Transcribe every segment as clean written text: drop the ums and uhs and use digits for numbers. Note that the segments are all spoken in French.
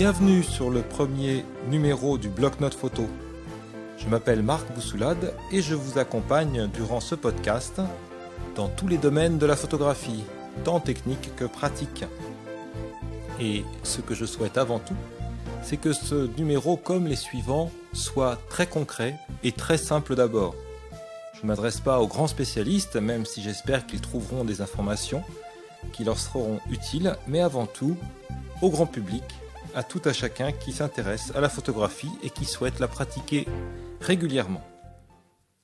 Bienvenue sur le premier numéro du Bloc-Notes Photo. Je m'appelle Marc Boussoulade et je vous accompagne durant ce podcast dans tous les domaines de la photographie, tant technique que pratique. Et ce que je souhaite avant tout, c'est que ce numéro, comme les suivants, soit très concret et très simple d'abord. Je ne m'adresse pas aux grands spécialistes, même si j'espère qu'ils trouveront des informations qui leur seront utiles, mais avant tout, au grand public, à tout à chacun qui s'intéresse à la photographie et qui souhaite la pratiquer régulièrement.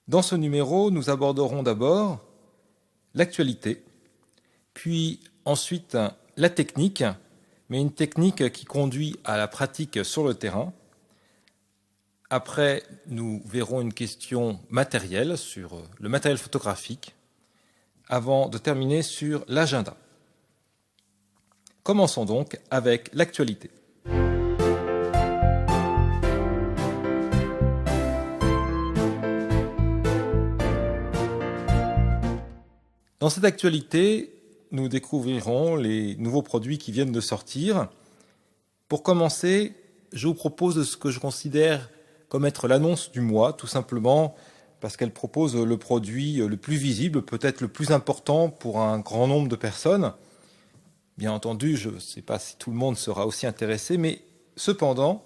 Dans ce numéro, nous aborderons d'abord l'actualité, puis ensuite la technique, mais une technique qui conduit à la pratique sur le terrain. Après, nous verrons une question matérielle sur le matériel photographique, avant de terminer sur l'agenda. Commençons donc avec l'actualité. Dans cette actualité, nous découvrirons les nouveaux produits qui viennent de sortir. Pour commencer, je vous propose ce que je considère comme être l'annonce du mois, tout simplement parce qu'elle propose le produit le plus visible, peut-être le plus important pour un grand nombre de personnes. Bien entendu, je ne sais pas si tout le monde sera aussi intéressé, mais cependant,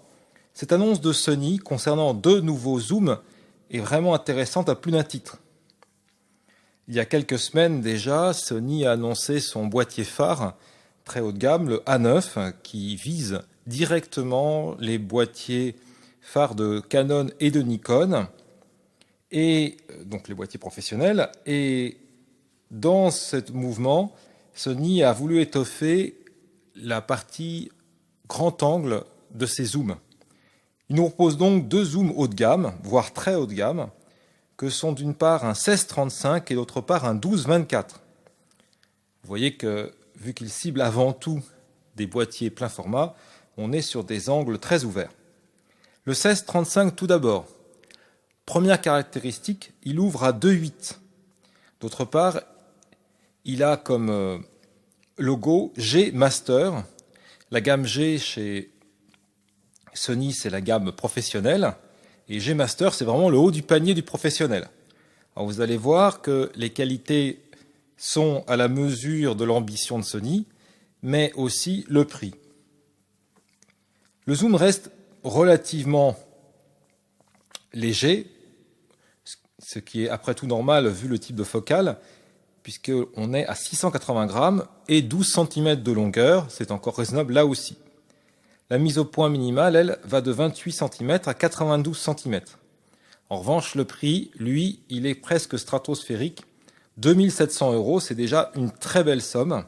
cette annonce de Sony concernant deux nouveaux zooms est vraiment intéressante à plus d'un titre. Il y a quelques semaines déjà, Sony a annoncé son boîtier phare très haut de gamme, le A9, qui vise directement les boîtiers phares de Canon et de Nikon, et donc les boîtiers professionnels. Et dans ce mouvement, Sony a voulu étoffer la partie grand angle de ses zooms. Il nous propose donc deux zooms haut de gamme, voire très haut de gamme, que sont d'une part un 16-35 et d'autre part un 12-24. Vous voyez que, vu qu'il cible avant tout des boîtiers plein format, on est sur des angles très ouverts. Le 16-35 tout d'abord. Première caractéristique, il ouvre à 2.8. D'autre part, il a comme logo G Master. La gamme G chez Sony, c'est la gamme professionnelle. Et G Master, c'est vraiment le haut du panier du professionnel. Alors vous allez voir que les qualités sont à la mesure de l'ambition de Sony, mais aussi le prix. Le zoom reste relativement léger, ce qui est après tout normal vu le type de focale, puisqu'on est à 680 grammes et 12 cm de longueur, c'est encore raisonnable là aussi. La mise au point minimale, elle, va de 28 cm à 92 cm. En revanche, le prix, lui, il est presque stratosphérique. 2 700 €, c'est déjà une très belle somme.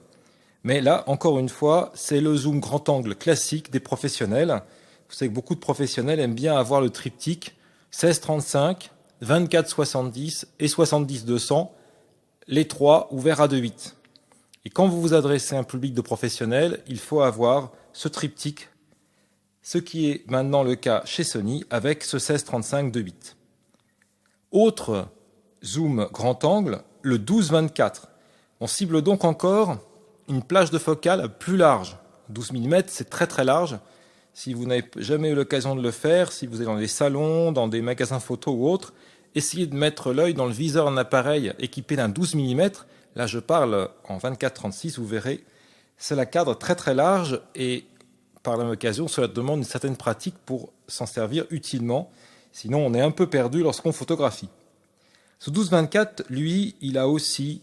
Mais là, encore une fois, c'est le zoom grand angle classique des professionnels. Vous savez que beaucoup de professionnels aiment bien avoir le triptyque 16-35, 24-70 et 70-200, les trois ouverts à 2.8. Et quand vous vous adressez à un public de professionnels, il faut avoir ce triptyque, ce qui est maintenant le cas chez Sony avec ce 16-35 2.8. Autre zoom grand angle, le 12-24. On cible donc encore une plage de focale plus large. 12 mm, c'est très très large. Si vous n'avez jamais eu l'occasion de le faire, si vous êtes dans des salons, dans des magasins photos ou autres, essayez de mettre l'œil dans le viseur d'un appareil équipé d'un 12 mm. Là, je parle en 24-36, vous verrez, c'est la cadre très très large et par la même occasion, cela demande une certaine pratique pour s'en servir utilement. Sinon, on est un peu perdu lorsqu'on photographie. Ce 12-24, lui, il a aussi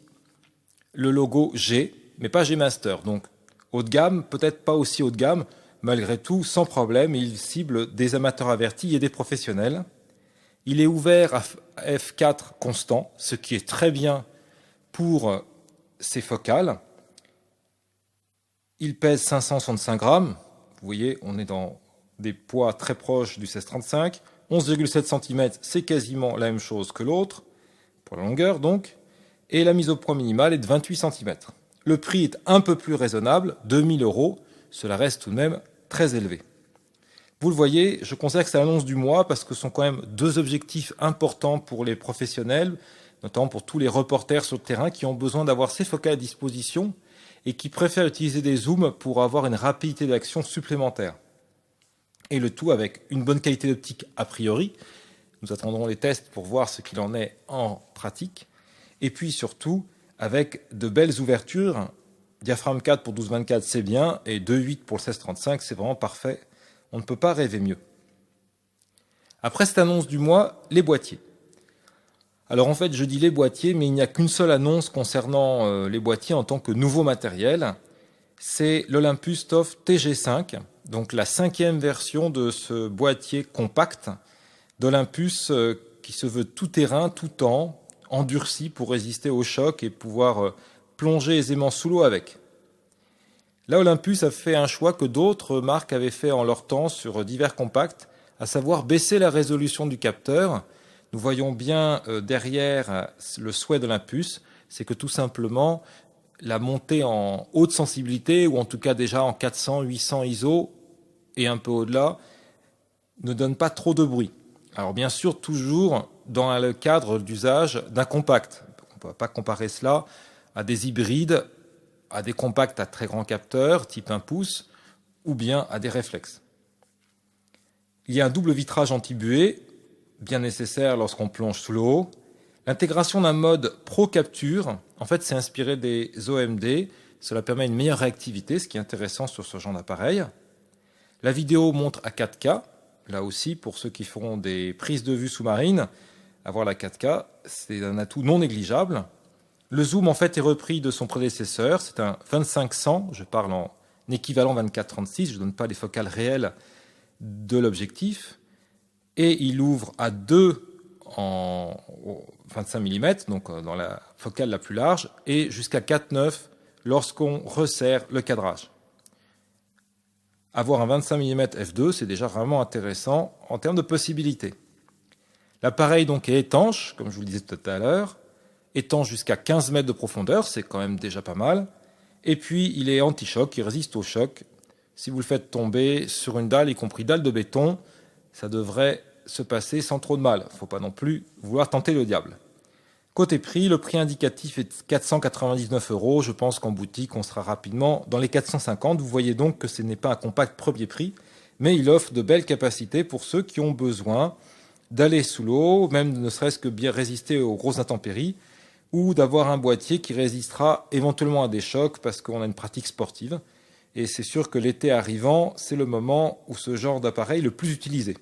le logo G, mais pas G Master. Donc, haut de gamme, peut-être pas aussi haut de gamme. Malgré tout, sans problème, il cible des amateurs avertis et des professionnels. Il est ouvert à f4 constant, ce qui est très bien pour ses focales. Il pèse 565 grammes. Vous voyez, on est dans des poids très proches du 16-35. 11,7 cm, c'est quasiment la même chose que l'autre, pour la longueur donc. Et la mise au point minimale est de 28 cm. Le prix est un peu plus raisonnable, 2 000 €. Cela reste tout de même très élevé. Vous le voyez, je considère que c'est l'annonce du mois parce que ce sont quand même deux objectifs importants pour les professionnels, notamment pour tous les reporters sur le terrain qui ont besoin d'avoir ces focales à disposition et qui préfèrent utiliser des zooms pour avoir une rapidité d'action supplémentaire. et le tout avec une bonne qualité d'optique a priori. Nous attendrons les tests pour voir ce qu'il en est en pratique. Et puis surtout, avec de belles ouvertures. Diaphragme 4 pour 12-24, c'est bien, et 2.8 pour le 16-35, c'est vraiment parfait. On ne peut pas rêver mieux. Après cette annonce du mois, les boîtiers. Alors en fait, je dis les boîtiers, mais il n'y a qu'une seule annonce concernant les boîtiers en tant que nouveau matériel. C'est l'Olympus TOF TG5, donc la 5e version de ce boîtier compact d'Olympus qui se veut tout terrain, tout temps, endurci pour résister au choc et pouvoir plonger aisément sous l'eau avec. Là, Olympus a fait un choix que d'autres marques avaient fait en leur temps sur divers compacts, à savoir baisser la résolution du capteur. Nous voyons bien derrière le souhait d'Olympus, c'est que tout simplement la montée en haute sensibilité, ou en tout cas déjà en 400, 800 ISO et un peu au-delà, ne donne pas trop de bruit. Alors bien sûr, toujours dans le cadre d'usage d'un compact. On ne peut pas comparer cela à des hybrides, à des compacts à très grand capteur, type 1 pouce, ou bien à des réflexes. Il y a un double vitrage anti-buée, bien nécessaire lorsqu'on plonge sous l'eau. L'intégration d'un mode Pro Capture, en fait, c'est inspiré des OMD. Cela permet une meilleure réactivité, ce qui est intéressant sur ce genre d'appareil. La vidéo montre à 4K. Là aussi, pour ceux qui feront des prises de vue sous-marines, avoir la 4K, c'est un atout non négligeable. Le zoom, en fait, est repris de son prédécesseur. C'est un 25-100. Je parle en équivalent 24-36. Je ne donne pas les focales réelles de l'objectif. Et il ouvre à 2 en 25 mm, donc dans la focale la plus large, et jusqu'à 4,9 lorsqu'on resserre le cadrage. Avoir un 25 mm f2, c'est déjà vraiment intéressant en termes de possibilités. L'appareil donc est étanche, comme je vous le disais tout à l'heure, étanche jusqu'à 15 mètres de profondeur, c'est quand même déjà pas mal. Et puis il est anti-choc, il résiste au choc. Si vous le faites tomber sur une dalle, y compris dalle de béton, ça devrait se passer sans trop de mal. Il ne faut pas non plus vouloir tenter le diable. Côté prix, le prix indicatif est de 499 €. Je pense qu'en boutique, on sera rapidement dans les 450. Vous voyez donc que ce n'est pas un compact premier prix, mais il offre de belles capacités pour ceux qui ont besoin d'aller sous l'eau, même ne serait-ce que bien résister aux grosses intempéries, ou d'avoir un boîtier qui résistera éventuellement à des chocs parce qu'on a une pratique sportive. Et c'est sûr que l'été arrivant, c'est le moment où ce genre d'appareil est le plus utilisé.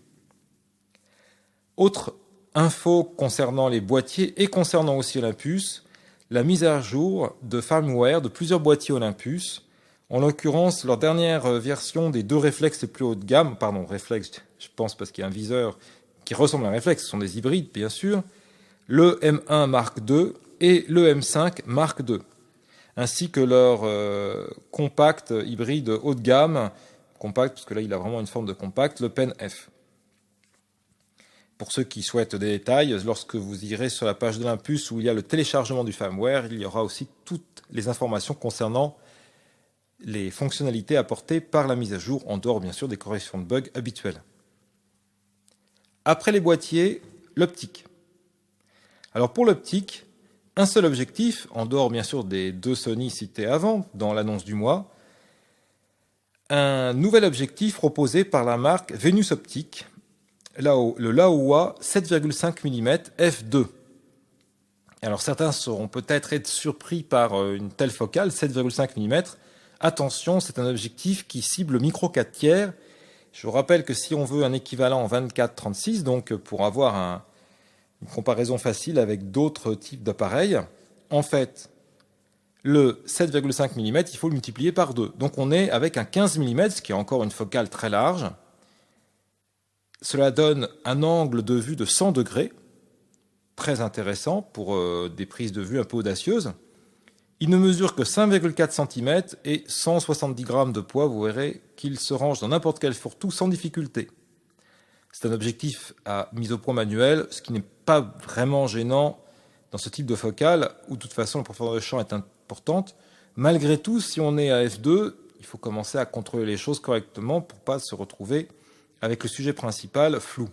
Autre info concernant les boîtiers et concernant aussi Olympus, la mise à jour de firmware de plusieurs boîtiers Olympus. En l'occurrence, leur dernière version des 2 réflexes les plus haut de gamme, réflexe, je pense parce qu'il y a un viseur qui ressemble à un réflexe, ce sont des hybrides bien sûr, le M1 Mark II et le M5 Mark II, ainsi que leur compact hybride haut de gamme, compact parce que là il a vraiment une forme de compact, le Pen F. Pour ceux qui souhaitent des détails, lorsque vous irez sur la page d'Olympus où il y a le téléchargement du firmware, il y aura aussi toutes les informations concernant les fonctionnalités apportées par la mise à jour, en dehors bien sûr des corrections de bugs habituelles. Après les boîtiers, l'optique. Alors pour l'optique, un seul objectif, en dehors bien sûr des 2 Sony cités avant dans l'annonce du mois, un nouvel objectif proposé par la marque Venus Optique, le Laowa 7,5 mm f2. Alors certains seront peut-être surpris par une telle focale, 7,5 mm. Attention, c'est un objectif qui cible le micro 4 tiers. Je vous rappelle que si on veut un équivalent en 24-36, donc pour avoir une comparaison facile avec d'autres types d'appareils, en fait, le 7,5 mm, il faut le multiplier par 2. Donc on est avec un 15 mm, ce qui est encore une focale très large. Cela donne un angle de vue de 100 degrés, très intéressant pour des prises de vue un peu audacieuses. Il ne mesure que 5,4 cm et 170 grammes de poids. Vous verrez qu'il se range dans n'importe quel fourre-tout sans difficulté. C'est un objectif à mise au point manuelle, ce qui n'est pas vraiment gênant dans ce type de focale, où de toute façon la profondeur de champ est importante. Malgré tout, si on est à f2, il faut commencer à contrôler les choses correctement pour ne pas se retrouver avec le sujet principal flou.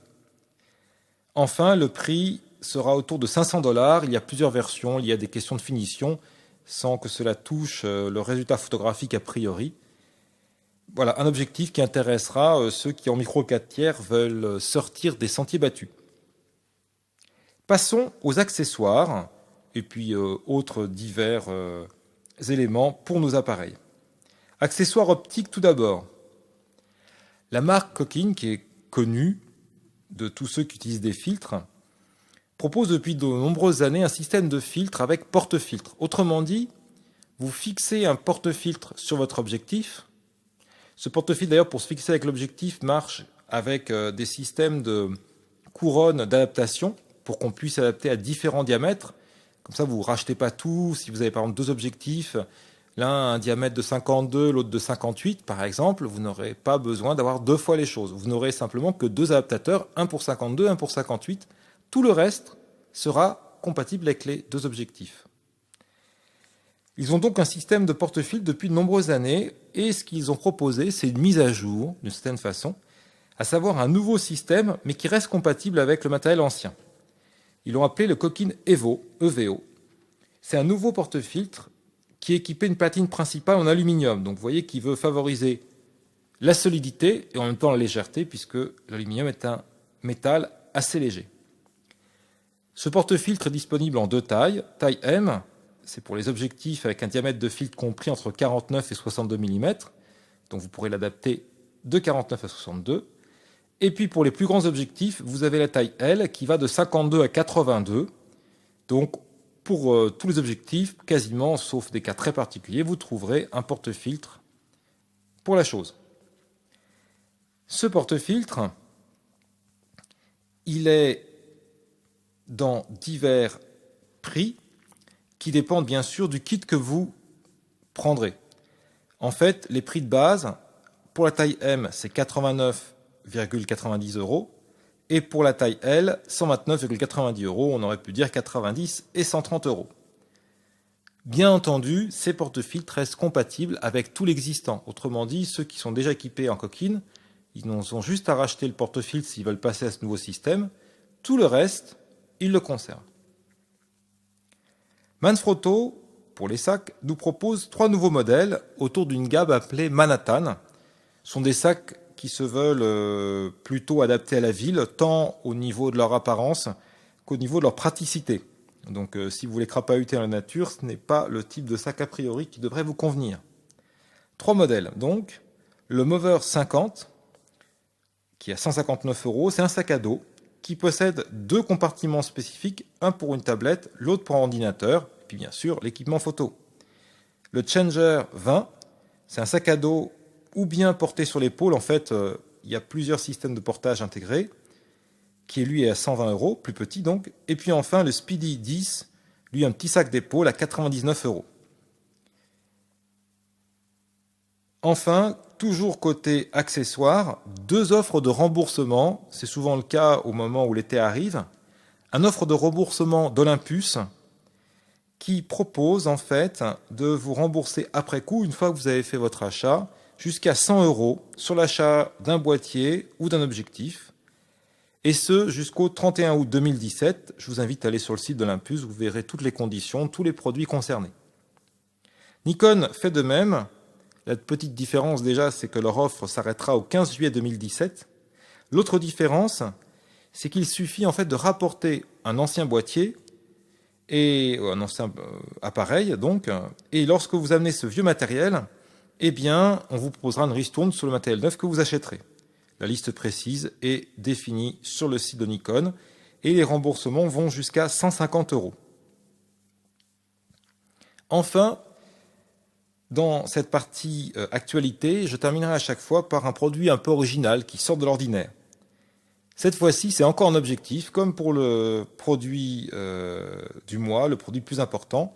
Enfin, le prix sera autour de 500 $. Il y a plusieurs versions, il y a des questions de finition, sans que cela touche le résultat photographique a priori. Voilà, un objectif qui intéressera ceux qui en micro 4 tiers veulent sortir des sentiers battus. Passons aux accessoires et puis autres divers éléments pour nos appareils. Accessoires optiques tout d'abord. La marque Cokin, qui est connue de tous ceux qui utilisent des filtres, propose depuis de nombreuses années un système de filtre avec porte-filtre. Autrement dit, vous fixez un porte-filtre sur votre objectif. Ce porte-filtre, d'ailleurs, pour se fixer avec l'objectif, marche avec des systèmes de couronnes d'adaptation pour qu'on puisse adapter à différents diamètres. Comme ça, vous ne rachetez pas tout. Si vous avez par exemple deux objectifs, l'un un diamètre de 52, l'autre de 58, par exemple, vous n'aurez pas besoin d'avoir deux fois les choses. Vous n'aurez simplement que deux adaptateurs, un pour 52, un pour 58. Tout le reste sera compatible avec les deux objectifs. Ils ont donc un système de porte-filtre depuis de nombreuses années et ce qu'ils ont proposé, c'est une mise à jour, d'une certaine façon, à savoir un nouveau système, mais qui reste compatible avec le matériel ancien. Ils l'ont appelé le Cokin Evo, EVO. C'est un nouveau porte-filtre qui est équipé d'une platine principale en aluminium. Donc vous voyez qu'il veut favoriser la solidité et en même temps la légèreté, puisque l'aluminium est un métal assez léger. Ce porte-filtre est disponible en deux tailles. Taille M, c'est pour les objectifs avec un diamètre de filtre compris entre 49 et 62 mm. Donc vous pourrez l'adapter de 49 à 62. Et puis pour les plus grands objectifs, vous avez la taille L qui va de 52 à 82. Donc pour tous les objectifs, quasiment, sauf des cas très particuliers, vous trouverez un porte-filtre pour la chose. Ce porte-filtre, il est dans divers prix qui dépendent bien sûr du kit que vous prendrez. En fait, les prix de base, pour la taille M, c'est 89,90 € et pour la taille L, 129,90 €. On aurait pu dire 90 et 130 €. Bien entendu, ces porte-filtres restent compatibles avec tout l'existant. Autrement dit, ceux qui sont déjà équipés en Cokin, ils ont juste à racheter le porte-filtre s'ils veulent passer à ce nouveau système. Tout le reste, ils le conservent. Manfrotto, pour les sacs, nous propose 3 nouveaux modèles autour d'une gamme appelée Manhattan. Ce sont des sacs qui se veulent plutôt adaptés à la ville, tant au niveau de leur apparence qu'au niveau de leur praticité. Donc si vous voulez crapahuter dans la nature, ce n'est pas le type de sac a priori qui devrait vous convenir. 3 modèles, donc. Le Mover 50, qui est à 159 €, c'est un sac à dos qui possède 2 compartiments spécifiques, un pour une tablette, l'autre pour un ordinateur, et puis bien sûr l'équipement photo. Le Changer 20, c'est un sac à dos ou bien porté sur l'épaule. En fait, il y a plusieurs systèmes de portage intégrés, qui lui est à 120 €, plus petit donc. Et puis enfin le Speedy 10, lui un petit sac d'épaule à 99 €. Enfin, toujours côté accessoires, 2 offres de remboursement, c'est souvent le cas au moment où l'été arrive. Une offre de remboursement d'Olympus qui propose en fait de vous rembourser après coup, une fois que vous avez fait votre achat, jusqu'à 100 € sur l'achat d'un boîtier ou d'un objectif. Et ce, jusqu'au 31 août 2017. Je vous invite à aller sur le site d'Olympus, vous verrez toutes les conditions, tous les produits concernés. Nikon fait de même. La petite différence déjà, c'est que leur offre s'arrêtera au 15 juillet 2017. L'autre différence, c'est qu'il suffit en fait de rapporter un ancien boîtier et un ancien appareil donc, et lorsque vous amenez ce vieux matériel, eh bien, on vous proposera une ristourne sur le matériel neuf que vous achèterez. La liste précise est définie sur le site de Nikon et les remboursements vont jusqu'à 150 €. Enfin, dans cette partie actualité, je terminerai à chaque fois par un produit un peu original qui sort de l'ordinaire. Cette fois-ci, c'est encore un objectif, comme pour le produit du mois, le produit le plus important,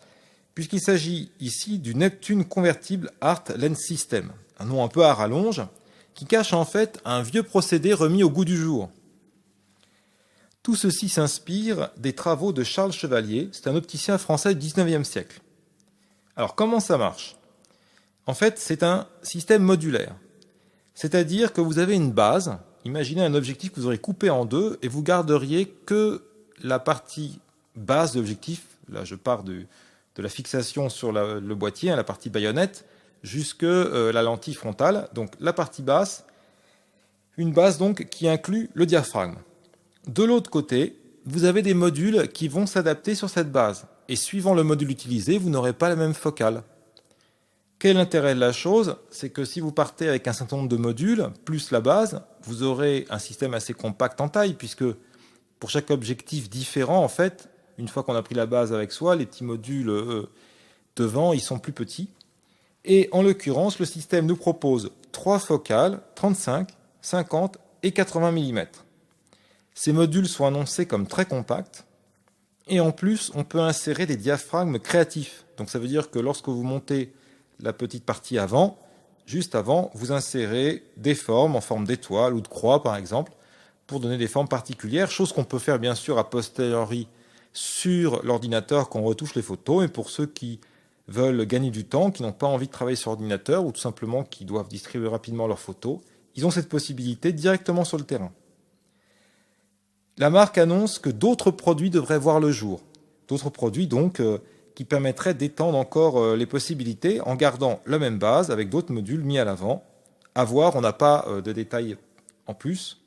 puisqu'il s'agit ici du Neptune Convertible Art Lens System, un nom un peu à rallonge, qui cache en fait un vieux procédé remis au goût du jour. Tout ceci s'inspire des travaux de Charles Chevalier, c'est un opticien français du 19e siècle. Alors comment ça marche ? En fait, c'est un système modulaire. C'est-à-dire que vous avez une base, imaginez un objectif que vous aurez coupé en deux et vous garderiez que la partie base de l'objectif, là je pars de la fixation sur le boîtier, la partie baïonnette, jusque la lentille frontale, donc la partie basse, une base donc qui inclut le diaphragme. De l'autre côté, vous avez des modules qui vont s'adapter sur cette base, et suivant le module utilisé, vous n'aurez pas la même focale. Quel est l'intérêt de la chose? C'est que si vous partez avec un certain nombre de modules, plus la base, vous aurez un système assez compact en taille, puisque pour chaque objectif différent, en fait, une fois qu'on a pris la base avec soi, les petits modules devant, ils sont plus petits. Et en l'occurrence, le système nous propose 3 focales, 35, 50 et 80 mm. Ces modules sont annoncés comme très compacts, et en plus, on peut insérer des diaphragmes créatifs. Donc ça veut dire que lorsque vous montez la petite partie avant, juste avant, vous insérez des formes en forme d'étoile ou de croix par exemple, pour donner des formes particulières, chose qu'on peut faire bien sûr a posteriori sur l'ordinateur quand on retouche les photos, et pour ceux qui veulent gagner du temps, qui n'ont pas envie de travailler sur ordinateur ou tout simplement qui doivent distribuer rapidement leurs photos, ils ont cette possibilité directement sur le terrain. La marque annonce que d'autres produits devraient voir le jour. D'autres produits donc qui permettraient d'étendre encore les possibilités en gardant la même base avec d'autres modules mis à l'avant. À voir, on n'a pas de détails en plus.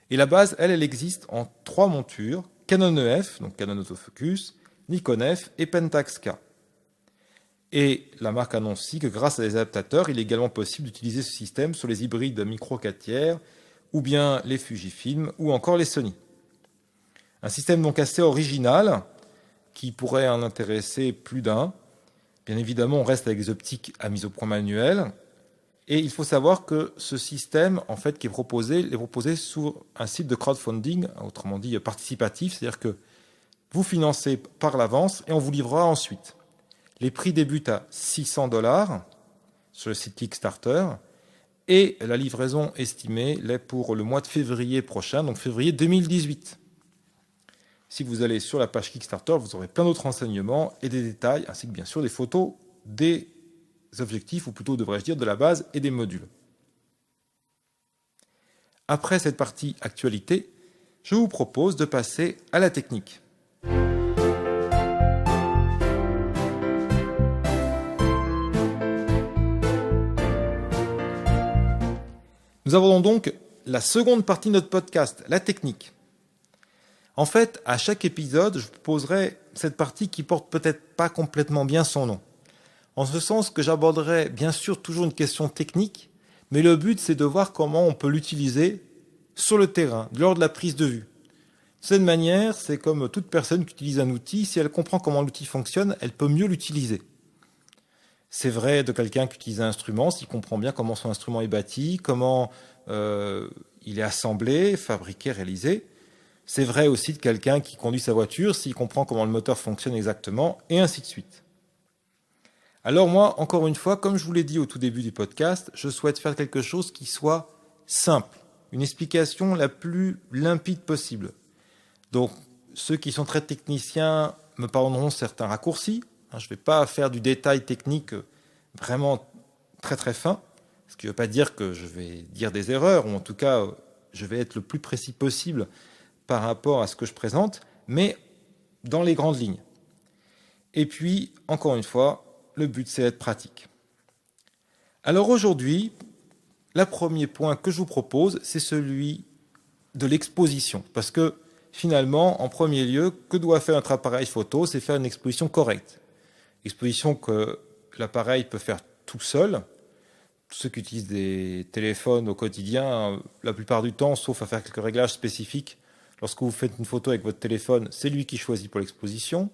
Et la base, elle existe en 3 montures, Canon EF, donc Canon Autofocus, Nikon F et Pentax K. Et la marque annonce aussi que grâce à des adaptateurs, il est également possible d'utiliser ce système sur les hybrides micro 4 tiers, ou bien les Fujifilm, ou encore les Sony. Un système donc assez original, qui pourrait en intéresser plus d'un. Bien évidemment, on reste avec des optiques à mise au point manuelle. Et il faut savoir que ce système, en fait, qui est proposé sur un site de crowdfunding, autrement dit participatif, c'est-à-dire que vous financez par l'avance et on vous livrera ensuite. Les prix débutent à $600 sur le site Kickstarter et la livraison estimée l'est pour le mois de février prochain, donc février 2018. Si vous allez sur la page Kickstarter, vous aurez plein d'autres renseignements et des détails, ainsi que bien sûr des photos des objectifs, ou plutôt devrais-je dire de la base et des modules. Après cette partie actualité, je vous propose de passer à la technique. Nous avons donc la seconde partie de notre podcast, la technique. En fait, à chaque épisode, je vous proposerai cette partie qui porte peut-être pas complètement bien son nom. En ce sens que j'aborderai bien sûr toujours une question technique, mais le but c'est de voir comment on peut l'utiliser sur le terrain, lors de la prise de vue. De cette manière, c'est comme toute personne qui utilise un outil, si elle comprend comment l'outil fonctionne, elle peut mieux l'utiliser. C'est vrai de quelqu'un qui utilise un instrument, s'il comprend bien comment son instrument est bâti, comment il est assemblé, fabriqué, réalisé. C'est vrai aussi de quelqu'un qui conduit sa voiture, s'il comprend comment le moteur fonctionne exactement, et ainsi de suite. Alors moi, encore une fois, comme je vous l'ai dit au tout début du podcast, je souhaite faire quelque chose qui soit simple, une explication la plus limpide possible. Donc, ceux qui sont très techniciens me pardonneront certains raccourcis. Je ne vais pas faire du détail technique vraiment très très fin, ce qui ne veut pas dire que je vais dire des erreurs, ou en tout cas, je vais être le plus précis possible par rapport à ce que je présente, mais dans les grandes lignes. Et puis, encore une fois, le but c'est d'être pratique. Alors aujourd'hui, le premier point que je vous propose, c'est celui de l'exposition. Parce que finalement, en premier lieu, que doit faire notre appareil photo? C'est faire une exposition correcte. Exposition que l'appareil peut faire tout seul. Tous ceux qui utilisent des téléphones au quotidien, la plupart du temps, sauf à faire quelques réglages spécifiques, lorsque vous faites une photo avec votre téléphone, c'est lui qui choisit pour l'exposition.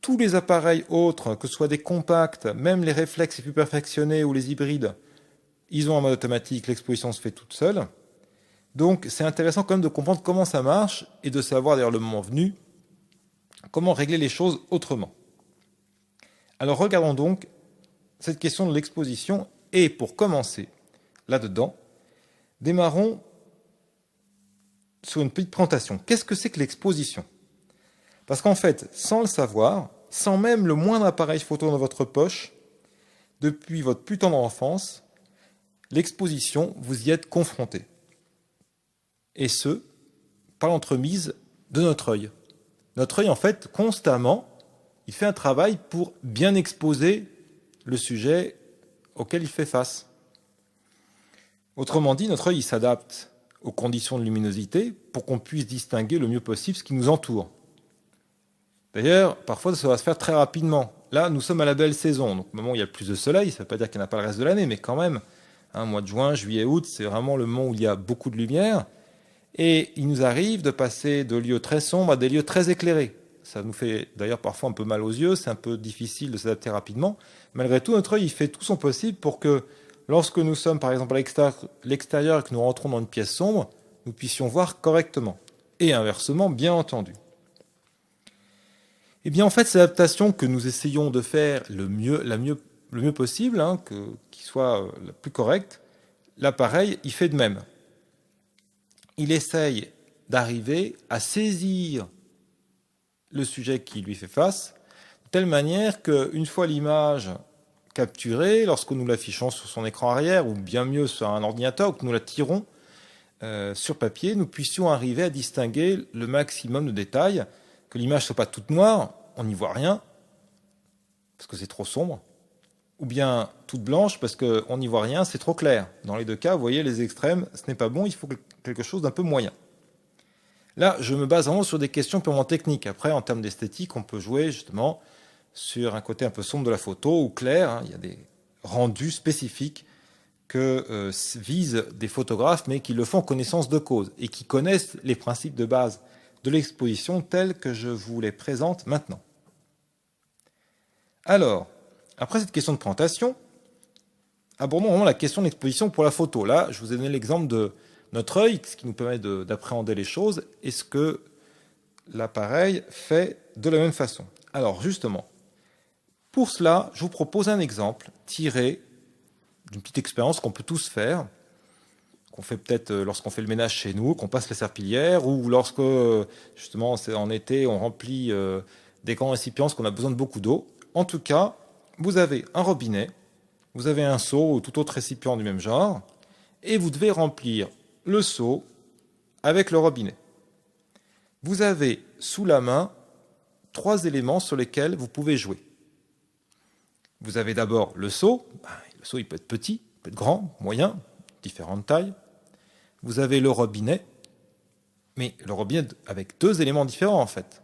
Tous les appareils autres, que ce soit des compacts, même les réflexes les plus perfectionnés ou les hybrides, ils ont un mode automatique, l'exposition se fait toute seule. Donc c'est intéressant quand même de comprendre comment ça marche et de savoir d'ailleurs le moment venu comment régler les choses autrement. Alors regardons donc cette question de l'exposition et pour commencer là-dedans, démarrons sur une petite présentation. Qu'est-ce que c'est que l'exposition? Parce qu'en fait, sans le savoir, sans même le moindre appareil photo dans votre poche, depuis votre plus tendre enfance, l'exposition, vous y êtes confronté. Et ce, par l'entremise de notre œil. Notre œil, en fait, constamment, il fait un travail pour bien exposer le sujet auquel il fait face. Autrement dit, notre œil s'adapte aux conditions de luminosité pour qu'on puisse distinguer le mieux possible ce qui nous entoure. D'ailleurs, parfois ça va se faire très rapidement. Là, nous sommes à la belle saison, donc au moment où il y a le plus de soleil, ça ne veut pas dire qu'il n'y en a pas le reste de l'année, mais quand même, mois de juin, juillet, août, c'est vraiment le moment où il y a beaucoup de lumière. Et il nous arrive de passer de lieux très sombres à des lieux très éclairés. Ça nous fait d'ailleurs parfois un peu mal aux yeux, c'est un peu difficile de s'adapter rapidement. Malgré tout, notre œil il fait tout son possible pour que lorsque nous sommes par exemple à l'extérieur et que nous rentrons dans une pièce sombre, nous puissions voir correctement. Et inversement, bien entendu. Eh bien en fait, cette adaptation que nous essayons de faire le mieux possible, qui soit la plus correcte, l'appareil, il fait de même. Il essaye d'arriver à saisir le sujet qui lui fait face, de telle manière qu'une fois l'image capturée, lorsque nous l'affichons sur son écran arrière, ou bien mieux sur un ordinateur, ou que nous la tirons sur papier, nous puissions arriver à distinguer le maximum de détails, que l'image ne soit pas toute noire, on n'y voit rien, parce que c'est trop sombre, ou bien toute blanche, parce qu'on n'y voit rien, c'est trop clair. Dans les deux cas, vous voyez, les extrêmes, ce n'est pas bon, il faut quelque chose d'un peu moyen. Là, je me base vraiment sur des questions purement techniques. Après, en termes d'esthétique, on peut jouer justement sur un côté un peu sombre de la photo ou clair. Il y a des rendus spécifiques que visent des photographes, mais qui le font en connaissance de cause et qui connaissent les principes de base de l'exposition tels que je vous les présente maintenant. Alors, après cette question de présentation, abordons vraiment la question de l'exposition pour la photo. Là, je vous ai donné l'exemple de notre œil, ce qui nous permet d'appréhender les choses, et ce que l'appareil fait de la même façon. Alors justement, pour cela, je vous propose un exemple tiré d'une petite expérience qu'on peut tous faire, qu'on fait peut-être lorsqu'on fait le ménage chez nous, qu'on passe la serpillière, ou lorsque, justement, c'est en été, on remplit des grands récipients, parce qu'on a besoin de beaucoup d'eau. En tout cas, vous avez un robinet, vous avez un seau ou tout autre récipient du même genre, et vous devez remplir le seau avec le robinet. Vous avez sous la main 3 éléments sur lesquels vous pouvez jouer. Vous avez d'abord le seau. Le seau il peut être petit, il peut être grand, moyen, différentes tailles. Vous avez le robinet, mais le robinet avec 2 éléments différents en fait.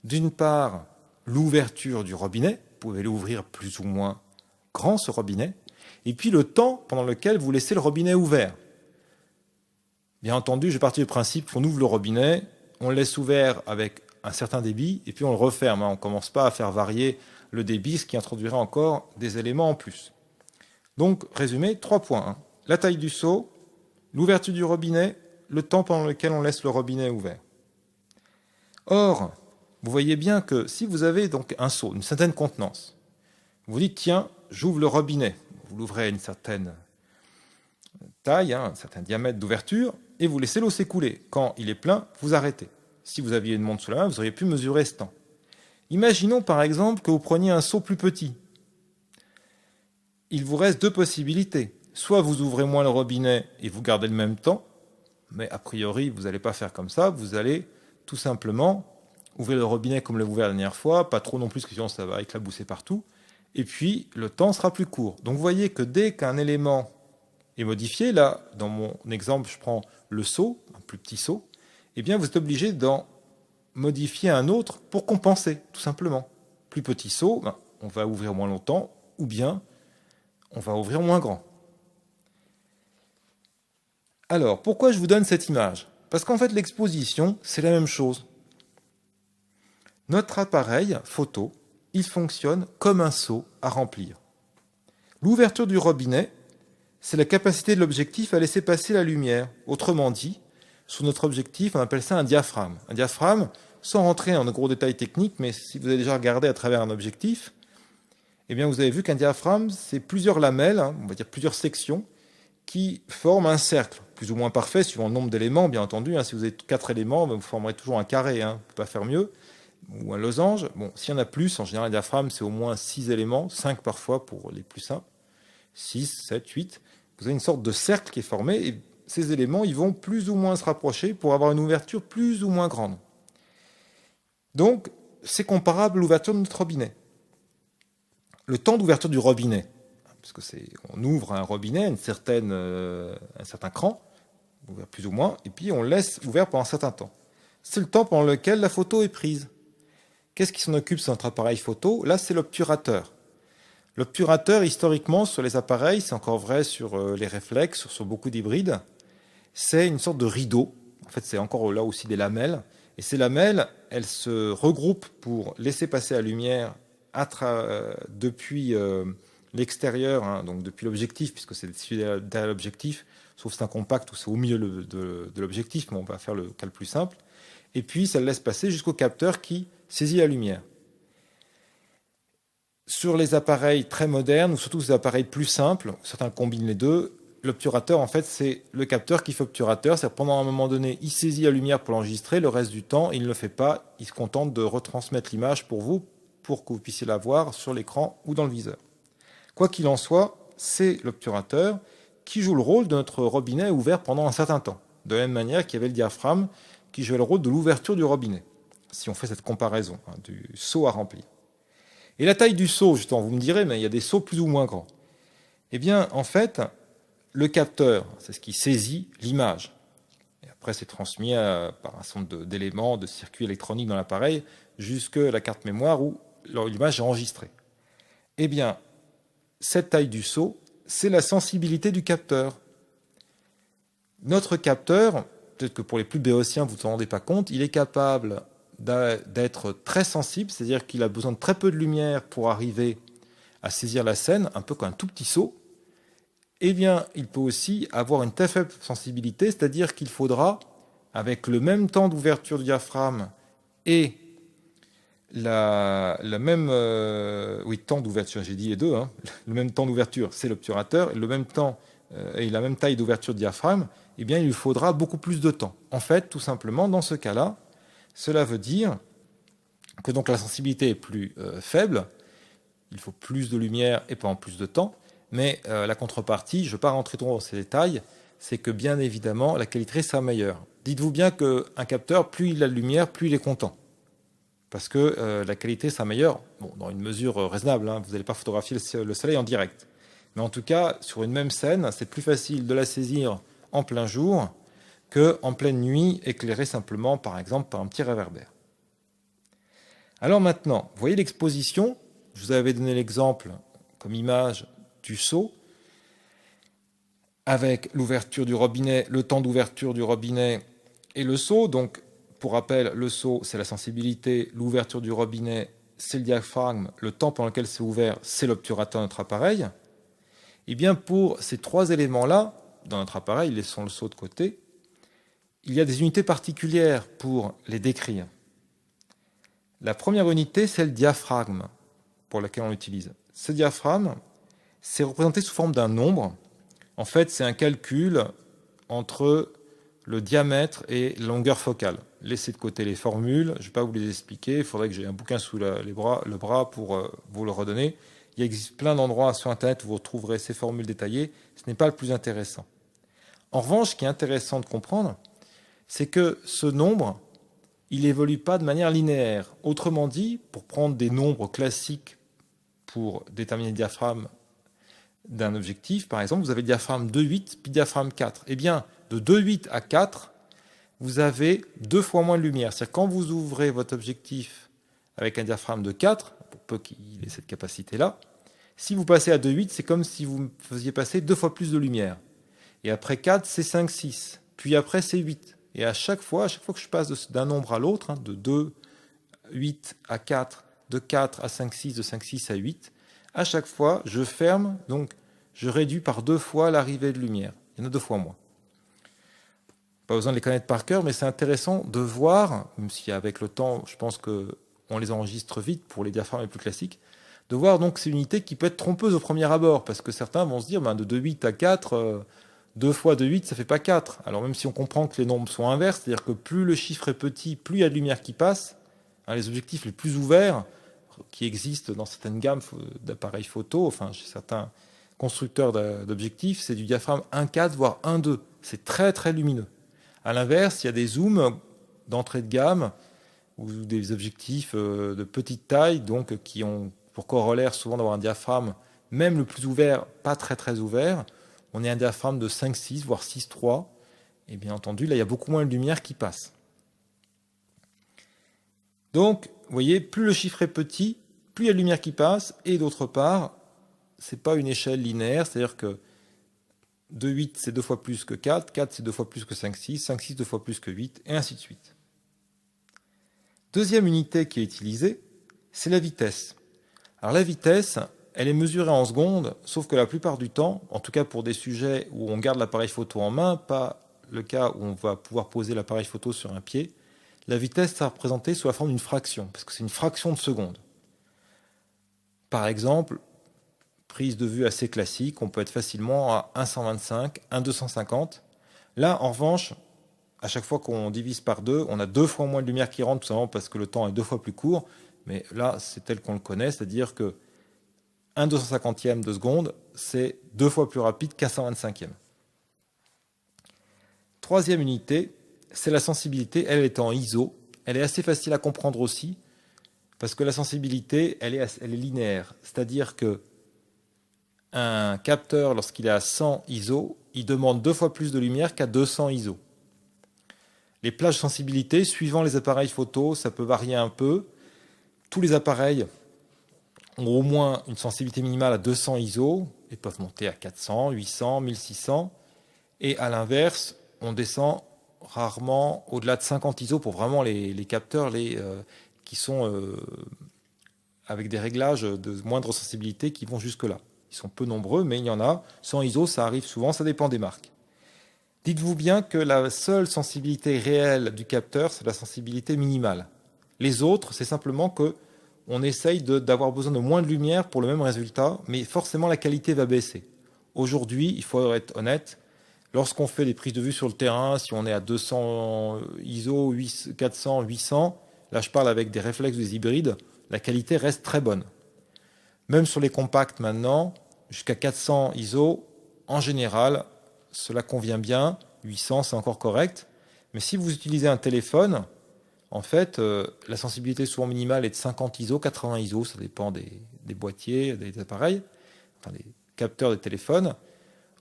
D'une part, l'ouverture du robinet, vous pouvez l'ouvrir plus ou moins grand ce robinet, et puis le temps pendant lequel vous laissez le robinet ouvert. Bien entendu, je partis du principe qu'on ouvre le robinet, on le laisse ouvert avec un certain débit, et puis on le referme. On ne commence pas à faire varier le débit, ce qui introduirait encore des éléments en plus. Donc, résumé, 3 points. La taille du seau, l'ouverture du robinet, le temps pendant lequel on laisse le robinet ouvert. Or, vous voyez bien que si vous avez donc un seau, une certaine contenance, vous dites, tiens, j'ouvre le robinet. Vous l'ouvrez à une certaine taille, un certain diamètre d'ouverture, et vous laissez l'eau s'écouler. Quand il est plein, vous arrêtez. Si vous aviez une montre sous la main, vous auriez pu mesurer ce temps. Imaginons par exemple que vous preniez un seau plus petit. Il vous reste 2 possibilités. Soit vous ouvrez moins le robinet et vous gardez le même temps, mais a priori vous n'allez pas faire comme ça, vous allez tout simplement ouvrir le robinet comme l'avez ouvert la dernière fois, pas trop non plus, parce que sinon ça va éclabousser partout, et puis le temps sera plus court. Donc vous voyez que dès qu'un élément est modifié, là dans mon exemple je prends le seau, un plus petit seau, eh bien vous êtes obligé d'en modifier un autre pour compenser, tout simplement. Plus petit seau, on va ouvrir moins longtemps, ou bien on va ouvrir moins grand. Alors, pourquoi je vous donne cette image? Parce qu'en fait, l'exposition, c'est la même chose. Notre appareil photo, il fonctionne comme un seau à remplir. L'ouverture du robinet, c'est la capacité de l'objectif à laisser passer la lumière. Autrement dit, sur notre objectif, on appelle ça un diaphragme. Un diaphragme, sans rentrer dans de gros détails techniques, mais si vous avez déjà regardé à travers un objectif, eh bien vous avez vu qu'un diaphragme, c'est plusieurs lamelles, on va dire plusieurs sections, qui forment un cercle, plus ou moins parfait, suivant le nombre d'éléments, bien entendu. Si vous avez 4 éléments, vous formerez toujours un carré, on ne peut pas faire mieux, ou un losange. Bon, s'il y en a plus, en général, un diaphragme, c'est au moins 6 éléments, 5 parfois pour les plus simples, 6, 7, 8. Vous avez une sorte de cercle qui est formé, et ces éléments, ils vont plus ou moins se rapprocher pour avoir une ouverture plus ou moins grande. Donc, c'est comparable à l'ouverture de notre robinet. Le temps d'ouverture du robinet, puisque on ouvre un robinet, un certain cran, ouvert plus ou moins, et puis on le laisse ouvert pendant un certain temps. C'est le temps pendant lequel la photo est prise. Qu'est-ce qui s'en occupe sur notre appareil photo? Là, c'est l'obturateur. L'obturateur, historiquement, sur les appareils, c'est encore vrai sur les réflexes, sur beaucoup d'hybrides, c'est une sorte de rideau. En fait, c'est encore là aussi des lamelles. Et ces lamelles, elles se regroupent pour laisser passer la lumière depuis l'extérieur, hein, donc depuis l'objectif, puisque c'est derrière l'objectif, sauf si c'est un compact ou c'est au milieu de l'objectif, mais on va faire le cas le plus simple. Et puis, ça le laisse passer jusqu'au capteur qui saisit la lumière. Sur les appareils très modernes, ou surtout les appareils plus simples, certains combinent les deux, l'obturateur, en fait, c'est le capteur qui fait obturateur. C'est-à-dire pendant un moment donné, il saisit la lumière pour l'enregistrer, le reste du temps, il ne le fait pas. Il se contente de retransmettre l'image pour vous, pour que vous puissiez la voir sur l'écran ou dans le viseur. Quoi qu'il en soit, c'est l'obturateur qui joue le rôle de notre robinet ouvert pendant un certain temps. De la même manière qu'il y avait le diaphragme qui jouait le rôle de l'ouverture du robinet, si on fait cette comparaison, hein, du seau à remplir. Et la taille du seau, justement, vous me direz, mais il y a des seaux plus ou moins grands. Eh bien, en fait, le capteur, c'est ce qui saisit l'image. Et après, c'est transmis par un certain nombre d'éléments, de circuits électroniques dans l'appareil, jusqu'à la carte mémoire où l'image est enregistrée. Eh bien, cette taille du seau, c'est la sensibilité du capteur. Notre capteur, peut-être que pour les plus béotiens, vous ne vous en rendez pas compte, il est capable d'être très sensible, c'est-à-dire qu'il a besoin de très peu de lumière pour arriver à saisir la scène, un peu comme un tout petit seau. Eh bien, il peut aussi avoir une très faible sensibilité, c'est-à-dire qu'il faudra, avec le même temps d'ouverture du diaphragme et temps d'ouverture, j'ai dit les deux, hein, le même temps d'ouverture, c'est l'obturateur, et le même temps et la même taille d'ouverture du diaphragme, eh bien, il lui faudra beaucoup plus de temps. En fait, tout simplement, dans ce cas-là, cela veut dire que donc la sensibilité est plus faible, il faut plus de lumière et pas en plus de temps, mais la contrepartie, je ne vais pas rentrer trop dans ces détails, c'est que bien évidemment la qualité sera meilleure. Dites-vous bien qu'un capteur, plus il a de lumière, plus il est content. Parce que la qualité sera meilleure, bon, dans une mesure raisonnable, hein, vous n'allez pas photographier le soleil en direct. Mais en tout cas, sur une même scène, c'est plus facile de la saisir en plein jour qu'en pleine nuit, éclairée simplement, par exemple, par un petit réverbère. Alors maintenant, vous voyez l'exposition, je vous avais donné l'exemple comme image du seau, avec l'ouverture du robinet, le temps d'ouverture du robinet et le seau. Donc, pour rappel, le seau, c'est la sensibilité, l'ouverture du robinet, c'est le diaphragme, le temps pendant lequel c'est ouvert, c'est l'obturateur de notre appareil. Et bien, pour ces trois éléments-là, dans notre appareil, laissons le seau de côté, il y a des unités particulières pour les décrire. La première unité, c'est le diaphragme pour laquelle on l'utilise. Ce diaphragme, c'est représenté sous forme d'un nombre. En fait, c'est un calcul entre le diamètre et la longueur focale. Laissez de côté les formules, je ne vais pas vous les expliquer, il faudrait que j'ai un bouquin sous le bras pour vous le redonner. Il existe plein d'endroits sur Internet où vous retrouverez ces formules détaillées, ce n'est pas le plus intéressant. En revanche, ce qui est intéressant de comprendre, c'est que ce nombre, il n'évolue pas de manière linéaire. Autrement dit, pour prendre des nombres classiques pour déterminer le diaphragme d'un objectif, par exemple, vous avez le diaphragme 2,8 puis le diaphragme 4. Eh bien, de 2,8 à 4, vous avez 2 fois moins de lumière. C'est-à-dire quand vous ouvrez votre objectif avec un diaphragme de 4, pour peu qu'il ait cette capacité-là, si vous passez à 2,8, c'est comme si vous faisiez passer 2 fois plus de lumière. Et après 4, c'est 5, 6. Puis après, c'est 8. Et à chaque fois que je passe d'un nombre à l'autre, hein, de 2,8 à 4, de 4 à 5, 6, de 5, 6 à 8, à chaque fois, je ferme, donc je réduis par 2 fois l'arrivée de lumière. Il y en a 2 fois moins. Pas besoin de les connaître par cœur, mais c'est intéressant de voir, même si avec le temps, je pense qu'on les enregistre vite pour les diaphragmes les plus classiques, de voir donc ces unités qui peut être trompeuse au premier abord, parce que certains vont se dire, de 2,8 à 4, 2 fois 2,8, ça ne fait pas 4. Alors même si on comprend que les nombres sont inverses, c'est-à-dire que plus le chiffre est petit, plus il y a de lumière qui passe, hein, les objectifs les plus ouverts, qui existent dans certaines gammes d'appareils photo, enfin chez certains constructeurs d'objectifs, c'est du diaphragme 1,4 voire 1,2. C'est très très lumineux. À l'inverse, il y a des zooms d'entrée de gamme ou des objectifs de petite taille, donc qui ont pour corollaire souvent d'avoir un diaphragme même le plus ouvert, pas très très ouvert, on est à un diaphragme de 5,6 voire 6,3, et bien entendu là il y a beaucoup moins de lumière qui passe. Donc vous voyez, plus le chiffre est petit, plus il y a de lumière qui passe, et d'autre part, c'est pas une échelle linéaire, c'est-à-dire que 2,8 c'est 2 fois plus que 4, 4 c'est 2 fois plus que 5,6, 5,6 2 fois plus que 8, et ainsi de suite. Deuxième unité qui est utilisée, c'est la vitesse. Alors la vitesse, elle est mesurée en secondes, sauf que la plupart du temps, en tout cas pour des sujets où on garde l'appareil photo en main, pas le cas où on va pouvoir poser l'appareil photo sur un pied, la vitesse est représentée sous la forme d'une fraction, parce que c'est une fraction de seconde. Par exemple, prise de vue assez classique, on peut être facilement à 1,125, 1,250. Là, en revanche, à chaque fois qu'on divise par 2, on a 2 fois moins de lumière qui rentre, tout simplement parce que le temps est 2 fois plus court. Mais là, c'est tel qu'on le connaît, c'est-à-dire que 1/250e de seconde, c'est 2 fois plus rapide qu'un 125e. Troisième unité, c'est la sensibilité. Elle est en ISO. Elle est assez facile à comprendre aussi, parce que la sensibilité, elle est linéaire. C'est-à-dire que un capteur, lorsqu'il est à 100 ISO, il demande 2 fois plus de lumière qu'à 200 ISO. Les plages de sensibilité, suivant les appareils photo, ça peut varier un peu. Tous les appareils ont au moins une sensibilité minimale à 200 ISO et peuvent monter à 400, 800, 1600. Et à l'inverse, on descend rarement au-delà de 50 ISO pour vraiment les capteurs qui sont avec des réglages de moindre sensibilité qui vont jusque-là. Ils sont peu nombreux, mais il y en a. 100 ISO, ça arrive souvent, ça dépend des marques. Dites-vous bien que la seule sensibilité réelle du capteur, c'est la sensibilité minimale. Les autres, c'est simplement que on essaye d'avoir besoin de moins de lumière pour le même résultat, mais forcément la qualité va baisser. Aujourd'hui, il faut être honnête, lorsqu'on fait des prises de vue sur le terrain, si on est à 200 ISO, 400, 800, là je parle avec des réflexes des hybrides, la qualité reste très bonne. Même sur les compacts maintenant, jusqu'à 400 ISO, en général, cela convient bien. 800, c'est encore correct. Mais si vous utilisez un téléphone, en fait, la sensibilité souvent minimale est de 50 ISO, 80 ISO, ça dépend des boîtiers, des appareils, enfin des capteurs des téléphones.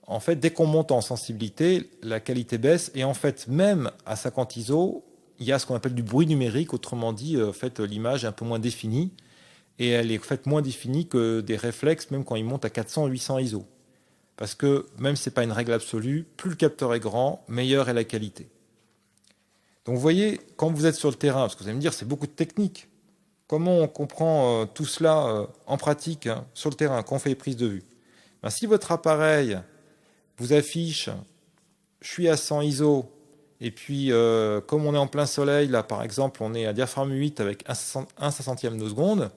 En fait, dès qu'on monte en sensibilité, la qualité baisse. Et en fait, même à 50 ISO, il y a ce qu'on appelle du bruit numérique. Autrement dit, en fait, l'image est un peu moins définie. Et elle est en fait moins définie que des réflexes, même quand ils montent à 400 ou 800 ISO. Parce que même si ce n'est pas une règle absolue, plus le capteur est grand, meilleure est la qualité. Donc vous voyez, quand vous êtes sur le terrain, parce que vous allez me dire, c'est beaucoup de technique. Comment on comprend tout cela en pratique sur le terrain, quand on fait les prises de vue? Si votre appareil vous affiche « je suis à 100 ISO », et puis comme on est en plein soleil, là par exemple, on est à diaphragme 8 avec 1/500e de seconde,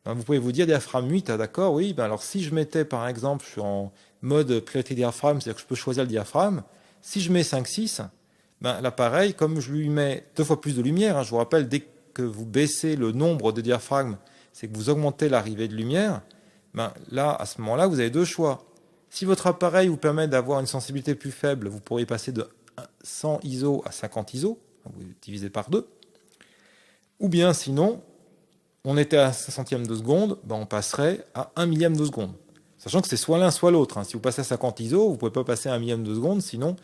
vous pouvez vous dire diaphragme 8, d'accord, oui, alors si je mettais par exemple, je suis en mode priorité diaphragme, c'est-à-dire que je peux choisir le diaphragme, si je mets 5,6, l'appareil, comme je lui mets 2 fois plus de lumière, je vous rappelle, dès que vous baissez le nombre de diaphragmes, c'est que vous augmentez l'arrivée de lumière, là, à ce moment-là, vous avez deux choix. Si votre appareil vous permet d'avoir une sensibilité plus faible, vous pourriez passer de 100 ISO à 50 ISO, vous divisez par 2, ou bien sinon, on était à 1/500e de seconde, on passerait à 1 millième de seconde. Sachant que c'est soit l'un, soit l'autre. Si vous passez à 50 ISO, vous ne pouvez pas passer à 1 millième de seconde, sinon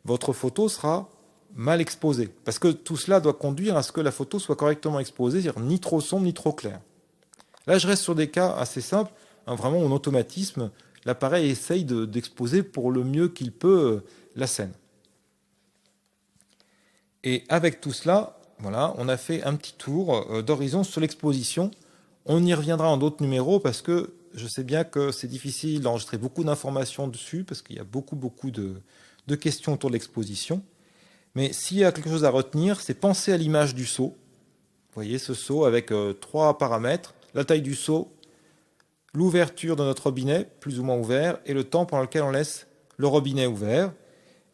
votre photo sera mal exposée. Parce que tout cela doit conduire à ce que la photo soit correctement exposée, c'est-à-dire ni trop sombre, ni trop clair. Là, je reste sur des cas assez simples, vraiment en automatisme. L'appareil essaye d'exposer pour le mieux qu'il peut la scène. Et avec tout cela, voilà, on a fait un petit tour d'horizon sur l'exposition. On y reviendra en d'autres numéros parce que je sais bien que c'est difficile d'enregistrer beaucoup d'informations dessus parce qu'il y a beaucoup de questions autour de l'exposition. Mais s'il y a quelque chose à retenir, c'est penser à l'image du seau. Vous voyez ce seau avec 3 paramètres, la taille du seau, l'ouverture de notre robinet, plus ou moins ouvert, et le temps pendant lequel on laisse le robinet ouvert.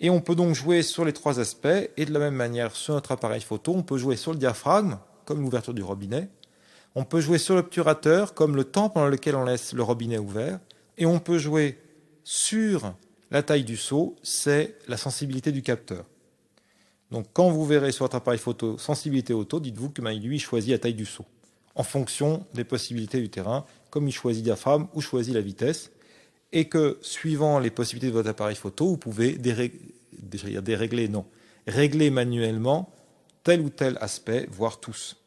Et on peut donc jouer sur les 3 aspects, et de la même manière sur notre appareil photo, on peut jouer sur le diaphragme, comme l'ouverture du robinet, on peut jouer sur l'obturateur, comme le temps pendant lequel on laisse le robinet ouvert, et on peut jouer sur la taille du seau, c'est la sensibilité du capteur. Donc quand vous verrez sur votre appareil photo sensibilité auto, dites-vous que lui choisit la taille du seau, en fonction des possibilités du terrain, comme il choisit le diaphragme ou choisit la vitesse, et que suivant les possibilités de votre appareil photo, vous pouvez régler manuellement tel ou tel aspect, voire tous.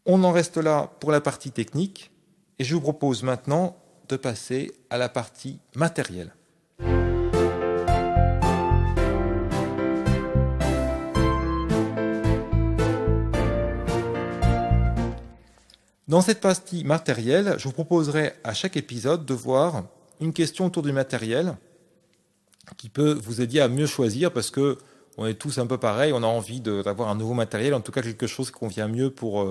On en reste là pour la partie technique, et je vous propose maintenant de passer à la partie matérielle. Dans cette partie matérielle, je vous proposerai à chaque épisode de voir une question autour du matériel qui peut vous aider à mieux choisir, parce que on est tous un peu pareil, on a envie d'avoir un nouveau matériel, en tout cas quelque chose qui convient mieux pour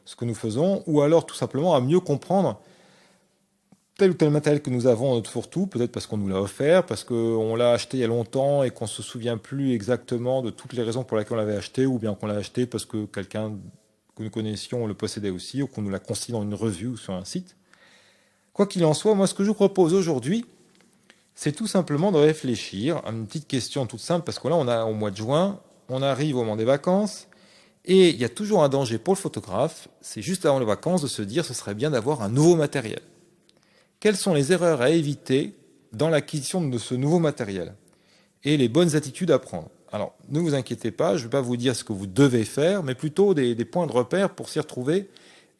ce que nous faisons, ou alors tout simplement à mieux comprendre tel ou tel matériel que nous avons dans notre fourre-tout, peut-être parce qu'on nous l'a offert, parce qu'on l'a acheté il y a longtemps et qu'on ne se souvient plus exactement de toutes les raisons pour lesquelles on l'avait acheté, ou bien qu'on l'a acheté parce que quelqu'un que nous connaissions le possédait aussi, ou qu'on nous l'a conseillé dans une revue ou sur un site. Quoi qu'il en soit, moi ce que je vous propose aujourd'hui, c'est tout simplement de réfléchir à une petite question toute simple, parce que là on est au mois de juin, on arrive au moment des vacances, et il y a toujours un danger pour le photographe, c'est juste avant les vacances de se dire ce serait bien d'avoir un nouveau matériel. Quelles sont les erreurs à éviter dans l'acquisition de ce nouveau matériel et les bonnes attitudes à prendre? Alors, ne vous inquiétez pas, je ne vais pas vous dire ce que vous devez faire, mais plutôt des points de repère pour s'y retrouver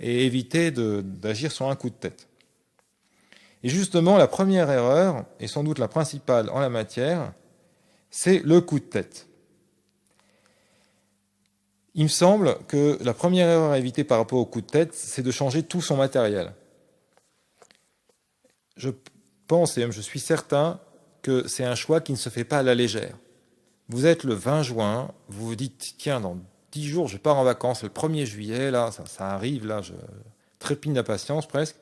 et éviter d'agir sur un coup de tête. Et justement, la première erreur, et sans doute la principale en la matière, c'est le coup de tête. Il me semble que la première erreur à éviter par rapport au coup de tête, c'est de changer tout son matériel. Je pense et même je suis certain que c'est un choix qui ne se fait pas à la légère. Vous êtes le 20 juin, vous vous dites, tiens, dans 10 jours, je pars en vacances, le 1er juillet, là, ça arrive, là, je trépigne d'impatience presque.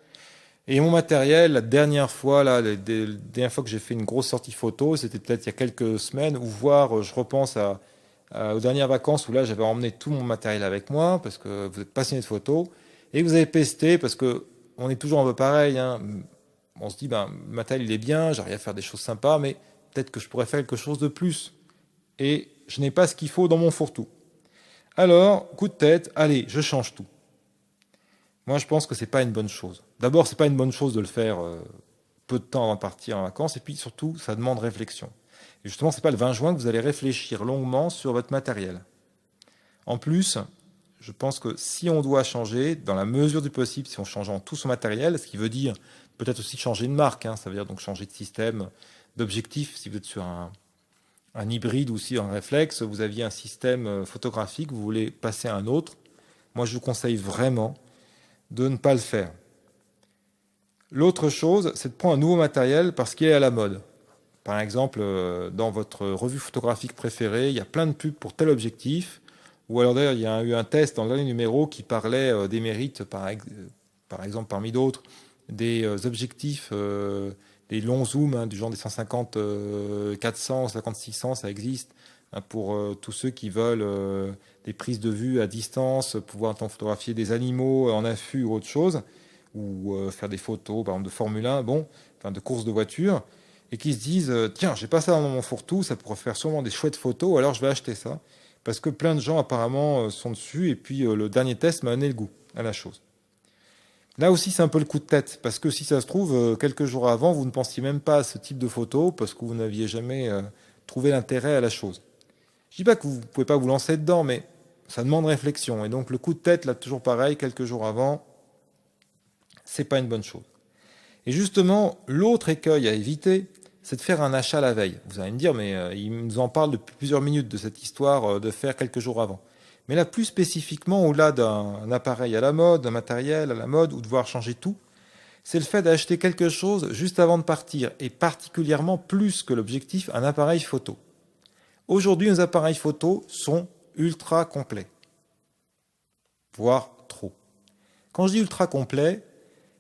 Et mon matériel, la dernière fois que j'ai fait une grosse sortie photo, c'était peut-être il y a quelques semaines, ou voire je repense aux dernières vacances où là j'avais emmené tout mon matériel avec moi, parce que vous êtes passionné de photos, et vous avez pesté, parce que on est toujours un peu pareil, hein. On se dit, le matériel il est bien, j'arrive à faire des choses sympas, mais peut-être que je pourrais faire quelque chose de plus. Et je n'ai pas ce qu'il faut dans mon fourre-tout. Alors, coup de tête, allez, je change tout. Moi, je pense que c'est pas une bonne chose. D'abord, c'est pas une bonne chose de le faire peu de temps avant de partir en vacances, et puis surtout, ça demande réflexion. Et justement, c'est pas le 20 juin que vous allez réfléchir longuement sur votre matériel. En plus, je pense que si on doit changer, dans la mesure du possible, si on change en tout son matériel, ce qui veut dire peut-être aussi changer de marque, hein, ça veut dire donc changer de système, d'objectif, si vous êtes sur un hybride ou si un réflexe, vous aviez un système photographique, vous voulez passer à un autre, moi je vous conseille vraiment de ne pas le faire. L'autre chose, c'est de prendre un nouveau matériel parce qu'il est à la mode. Par exemple, dans votre revue photographique préférée, il y a plein de pubs pour tel objectif, ou alors d'ailleurs il y a eu un test dans le dernier numéro qui parlait des mérites, par exemple parmi d'autres, des objectifs, des longs zooms, hein, du genre des 150 400, 50 600, ça existe, hein, pour tous ceux qui veulent des prises de vue à distance, pouvoir photographier des animaux en affût ou autre chose, ou faire des photos, par exemple de Formule 1, de courses de voiture, et qui se disent tiens, j'ai pas ça dans mon fourre-tout, ça pourrait faire sûrement des chouettes photos, alors je vais acheter ça, parce que plein de gens apparemment sont dessus, et puis le dernier test m'a donné le goût à la chose. Là aussi, c'est un peu le coup de tête, parce que si ça se trouve, quelques jours avant, vous ne pensiez même pas à ce type de photo, parce que vous n'aviez jamais trouvé l'intérêt à la chose. Je dis pas que vous ne pouvez pas vous lancer dedans, mais ça demande réflexion. Et donc le coup de tête, là, toujours pareil, quelques jours avant, c'est pas une bonne chose. Et justement, l'autre écueil à éviter, c'est de faire un achat la veille. Vous allez me dire, mais il nous en parle depuis plusieurs minutes de cette histoire de faire quelques jours avant. Mais là, plus spécifiquement, au-delà d'un appareil à la mode, d'un matériel à la mode, ou de devoir changer tout, c'est le fait d'acheter quelque chose juste avant de partir, et particulièrement plus que l'objectif, un appareil photo. Aujourd'hui, nos appareils photo sont ultra complets, voire trop. Quand je dis ultra complet,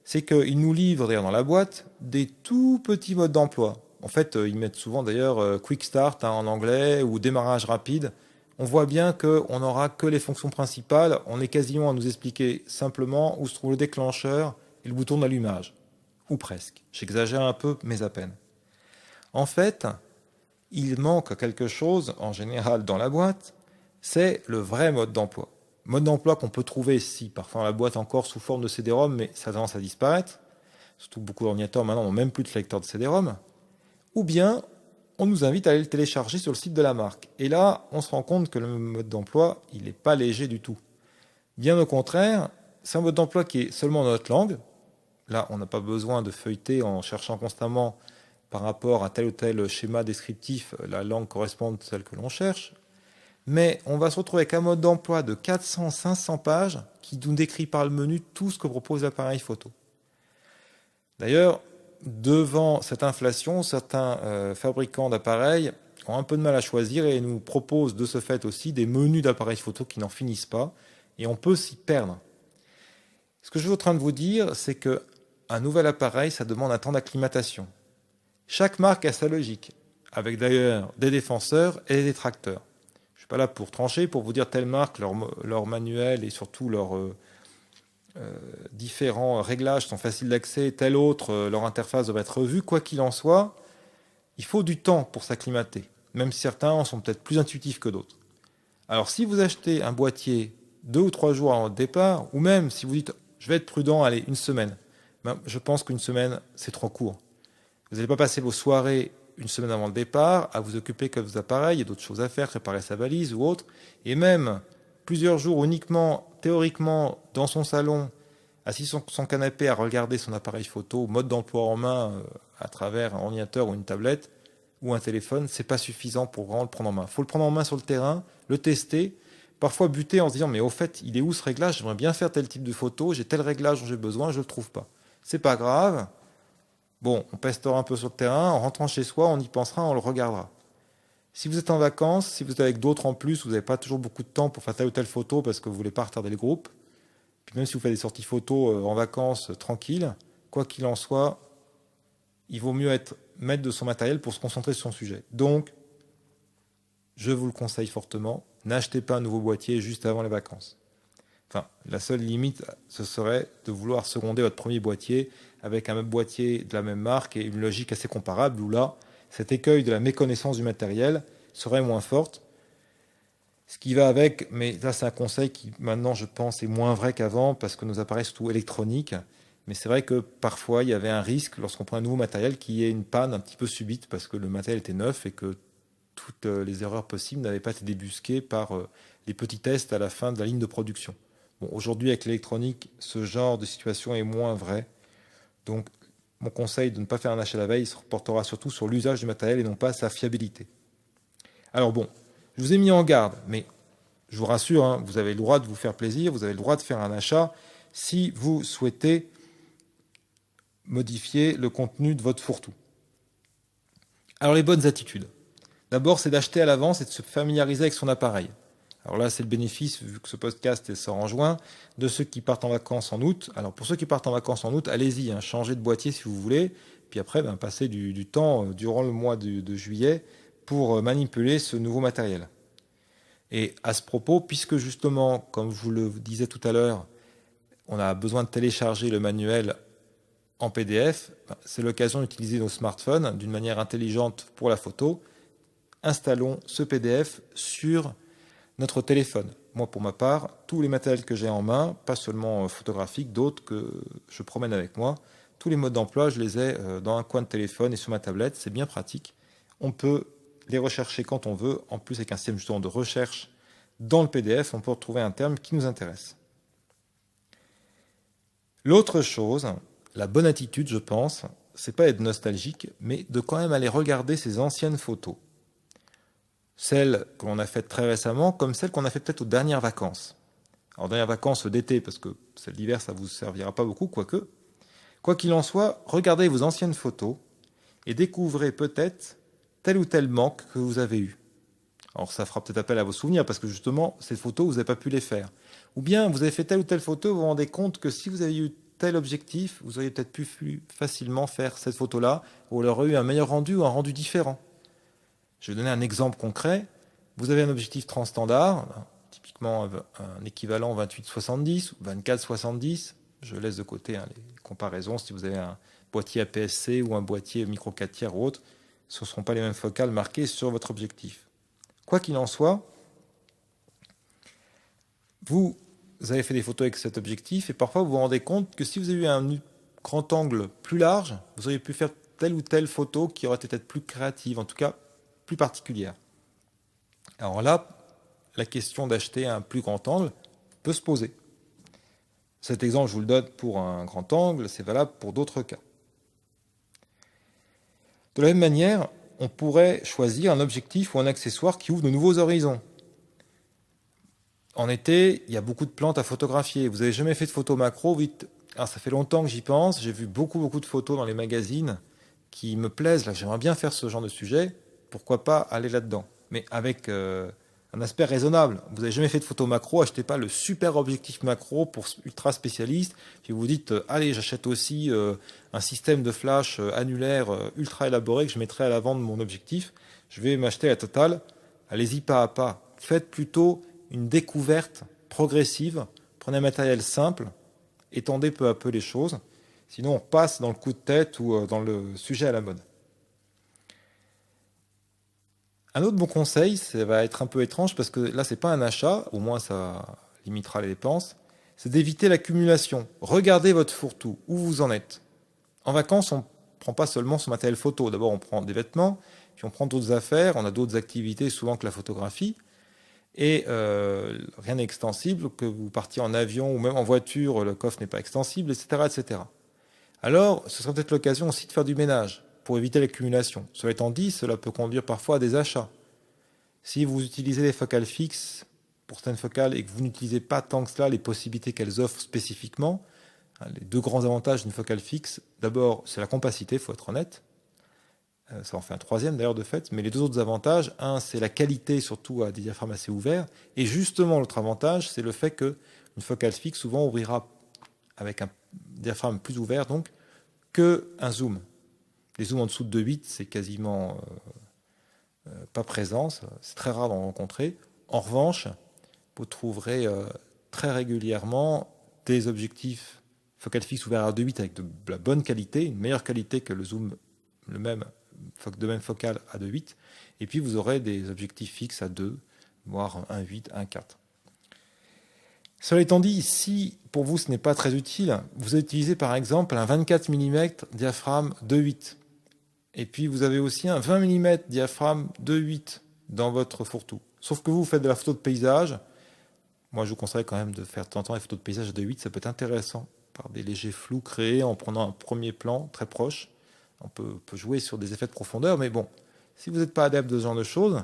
c'est qu'ils nous livrent d'ailleurs dans la boîte des tout petits modes d'emploi. En fait, ils mettent souvent d'ailleurs Quick Start en anglais ou démarrage rapide. On voit bien qu'on n'aura que les fonctions principales. On est quasiment à nous expliquer simplement où se trouve le déclencheur et le bouton d'allumage. Ou presque. J'exagère un peu, mais à peine. En fait, il manque quelque chose, en général dans la boîte, c'est le vrai mode d'emploi. mode d'emploi qu'on peut trouver si parfois dans la boîte encore sous forme de CD-ROM, mais ça a tendance à disparaître. Surtout beaucoup d'ordinateurs maintenant n'ont même plus de lecteur de CD-ROM. Ou bien on nous invite à aller le télécharger sur le site de la marque. Et là, on se rend compte que le mode d'emploi, il n'est pas léger du tout. Bien au contraire, c'est un mode d'emploi qui est seulement dans notre langue. Là, on n'a pas besoin de feuilleter en cherchant constamment par rapport à tel ou tel schéma descriptif la langue correspondante à celle que l'on cherche. Mais on va se retrouver avec un mode d'emploi de 400-500 pages qui nous décrit par le menu tout ce que propose l'appareil photo. D'ailleurs, devant cette inflation, certains fabricants d'appareils ont un peu de mal à choisir et nous proposent de ce fait aussi des menus d'appareils photo qui n'en finissent pas et on peut s'y perdre. Ce que je suis en train de vous dire, c'est qu'un nouvel appareil, ça demande un temps d'acclimatation. Chaque marque a sa logique, avec d'ailleurs des défenseurs et des détracteurs. Je ne suis pas là pour trancher, pour vous dire telle marque, leur manuel et surtout leurs différents réglages sont faciles d'accès, telle autre, leur interface doit être revue. Quoi qu'il en soit, il faut du temps pour s'acclimater, même si certains sont peut-être plus intuitifs que d'autres. Alors si vous achetez un boîtier 2 ou 3 jours avant votre départ, ou même si vous dites je vais être prudent, allez, une semaine, ben, je pense qu'une semaine c'est trop court. Vous n'allez pas passer vos soirées une semaine avant le départ à vous occuper que de vos appareils, il y a d'autres choses à faire, préparer sa valise ou autre, et même plusieurs jours uniquement, théoriquement, dans son salon, assis sur son canapé à regarder son appareil photo, mode d'emploi en main à travers un ordinateur ou une tablette ou un téléphone, c'est pas suffisant pour vraiment le prendre en main. Il faut le prendre en main sur le terrain, le tester, parfois buter en se disant mais au fait, il est où ce réglage? J'aimerais bien faire tel type de photo, j'ai tel réglage dont j'ai besoin, je ne le trouve pas. C'est pas grave. Bon, on pestera un peu sur le terrain, en rentrant chez soi, on y pensera, on le regardera. Si vous êtes en vacances, si vous êtes avec d'autres en plus, vous n'avez pas toujours beaucoup de temps pour faire telle ou telle photo parce que vous ne voulez pas retarder le groupe, puis même si vous faites des sorties photos en vacances tranquilles, quoi qu'il en soit, il vaut mieux être maître de son matériel pour se concentrer sur son sujet. Donc, je vous le conseille fortement, n'achetez pas un nouveau boîtier juste avant les vacances. Enfin, la seule limite, ce serait de vouloir seconder votre premier boîtier avec un même boîtier de la même marque et une logique assez comparable, où là, cet écueil de la méconnaissance du matériel serait moins forte. Ce qui va avec, mais là c'est un conseil qui maintenant je pense est moins vrai qu'avant parce que nos appareils sont tout électroniques. Mais c'est vrai que parfois il y avait un risque lorsqu'on prend un nouveau matériel qu'il y ait une panne un petit peu subite parce que le matériel était neuf et que toutes les erreurs possibles n'avaient pas été débusquées par les petits tests à la fin de la ligne de production. Bon, aujourd'hui avec l'électronique, ce genre de situation est moins vrai. Donc mon conseil de ne pas faire un achat la veille se reportera surtout sur l'usage du matériel et non pas sa fiabilité. Alors bon, je vous ai mis en garde, mais je vous rassure, hein, vous avez le droit de vous faire plaisir, vous avez le droit de faire un achat si vous souhaitez modifier le contenu de votre fourre-tout. Alors les bonnes attitudes. D'abord, c'est d'acheter à l'avance et de se familiariser avec son appareil. Alors là, c'est le bénéfice, vu que ce podcast sort en juin, de ceux qui partent en vacances en août. Alors pour ceux qui partent en vacances en août, allez-y, hein, changez de boîtier si vous voulez, puis après, passez du temps durant le mois de juillet pour manipuler ce nouveau matériel. Et à ce propos, puisque justement, comme je vous le disais tout à l'heure, on a besoin de télécharger le manuel en PDF, c'est l'occasion d'utiliser nos smartphones d'une manière intelligente pour la photo. Installons ce PDF sur notre téléphone. Moi, pour ma part, tous les matériels que j'ai en main, pas seulement photographiques, d'autres que je promène avec moi, tous les modes d'emploi, je les ai dans un coin de téléphone et sur ma tablette. C'est bien pratique. On peut les rechercher quand on veut. En plus, avec un système justement de recherche dans le PDF, on peut retrouver un terme qui nous intéresse. L'autre chose, la bonne attitude, je pense, c'est pas être nostalgique, mais de quand même aller regarder ces anciennes photos. Celles que l'on a faites très récemment, comme celles qu'on a faites peut-être aux dernières vacances. Alors, dernières vacances d'été, parce que celles d'hiver, ça ne vous servira pas beaucoup, quoique. Quoi qu'il en soit, regardez vos anciennes photos et découvrez peut-être tel ou tel manque que vous avez eu. Alors, ça fera peut-être appel à vos souvenirs, parce que justement, ces photos, vous n'avez pas pu les faire. Ou bien, vous avez fait telle ou telle photo, vous vous rendez compte que si vous avez eu tel objectif, vous auriez peut-être pu plus facilement faire cette photo-là, ou elle aurait eu un meilleur rendu ou un rendu différent. Je vais donner un exemple concret. Vous avez un objectif transstandard, typiquement un équivalent 28-70 ou 24-70. Je laisse de côté les comparaisons. Si vous avez un boîtier APS-C ou un boîtier micro 4 tiers ou autre, ce ne seront pas les mêmes focales marquées sur votre objectif. Quoi qu'il en soit, Vous avez fait des photos avec cet objectif et parfois vous vous rendez compte que si vous avez eu un grand angle plus large, vous auriez pu faire telle ou telle photo qui aurait été peut-être plus créative, en tout cas plus particulière. Alors là, la question d'acheter un plus grand angle peut se poser. Cet exemple, je vous le donne pour un grand angle, c'est valable pour d'autres cas. De la même manière, on pourrait choisir un objectif ou un accessoire qui ouvre de nouveaux horizons. En été, il y a beaucoup de plantes à photographier. Vous n'avez jamais fait de photos macro, vite. Alors, ça fait longtemps que j'y pense. J'ai vu beaucoup de photos dans les magazines qui me plaisent. Là, j'aimerais bien faire ce genre de sujet. Pourquoi pas aller là-dedans? Mais avec un aspect raisonnable. Vous n'avez jamais fait de photos macro, achetez pas le super objectif macro pour ultra spécialiste. Puis vous dites, allez, j'achète aussi un système de flash annulaire ultra élaboré que je mettrai à l'avant de mon objectif. Je vais m'acheter la totale. Allez-y pas à pas. Faites plutôt une découverte progressive. Prenez un matériel simple, étendez peu à peu les choses. Sinon, on passe dans le coup de tête ou dans le sujet à la mode. Un autre bon conseil, ça va être un peu étrange parce que là, c'est pas un achat, au moins ça limitera les dépenses, c'est d'éviter l'accumulation. Regardez votre fourre-tout, où vous en êtes. En vacances, on ne prend pas seulement son matériel photo. D'abord, on prend des vêtements, puis on prend d'autres affaires, on a d'autres activités souvent que la photographie. Et rien n'est extensible, que vous partiez en avion ou même en voiture, le coffre n'est pas extensible, etc., etc. Alors, ce serait peut-être l'occasion aussi de faire du ménage pour éviter l'accumulation. Cela étant dit, cela peut conduire parfois à des achats. Si vous utilisez les focales fixes pour certaines focales et que vous n'utilisez pas tant que cela les possibilités qu'elles offrent spécifiquement, les deux grands avantages d'une focale fixe, d'abord, c'est la compacité, il faut être honnête. Ça en fait un troisième d'ailleurs de fait, mais les deux autres avantages, un c'est la qualité surtout à des diaphragmes assez ouverts, et justement l'autre avantage c'est le fait qu'une focale fixe souvent ouvrira avec un diaphragme plus ouvert donc qu'un zoom. Les zooms en dessous de 2,8 c'est quasiment pas présent, c'est très rare d'en rencontrer. En revanche, vous trouverez très régulièrement des objectifs focale fixe ouverts à 2,8 avec de la bonne qualité, une meilleure qualité que le zoom de même focale à 2,8, et puis vous aurez des objectifs fixes à 2, voire 1,8, 1,4. Cela étant dit, si pour vous ce n'est pas très utile, vous utilisez par exemple un 24 mm diaphragme 2,8, et puis vous avez aussi un 20 mm diaphragme 2,8 dans votre fourre-tout. Sauf que vous faites de la photo de paysage, moi je vous conseille quand même de faire de temps en temps des photos de paysage à 2,8, ça peut être intéressant, par des légers flous créés en prenant un premier plan très proche. On peut jouer sur des effets de profondeur, mais bon, si vous n'êtes pas adepte de ce genre de choses,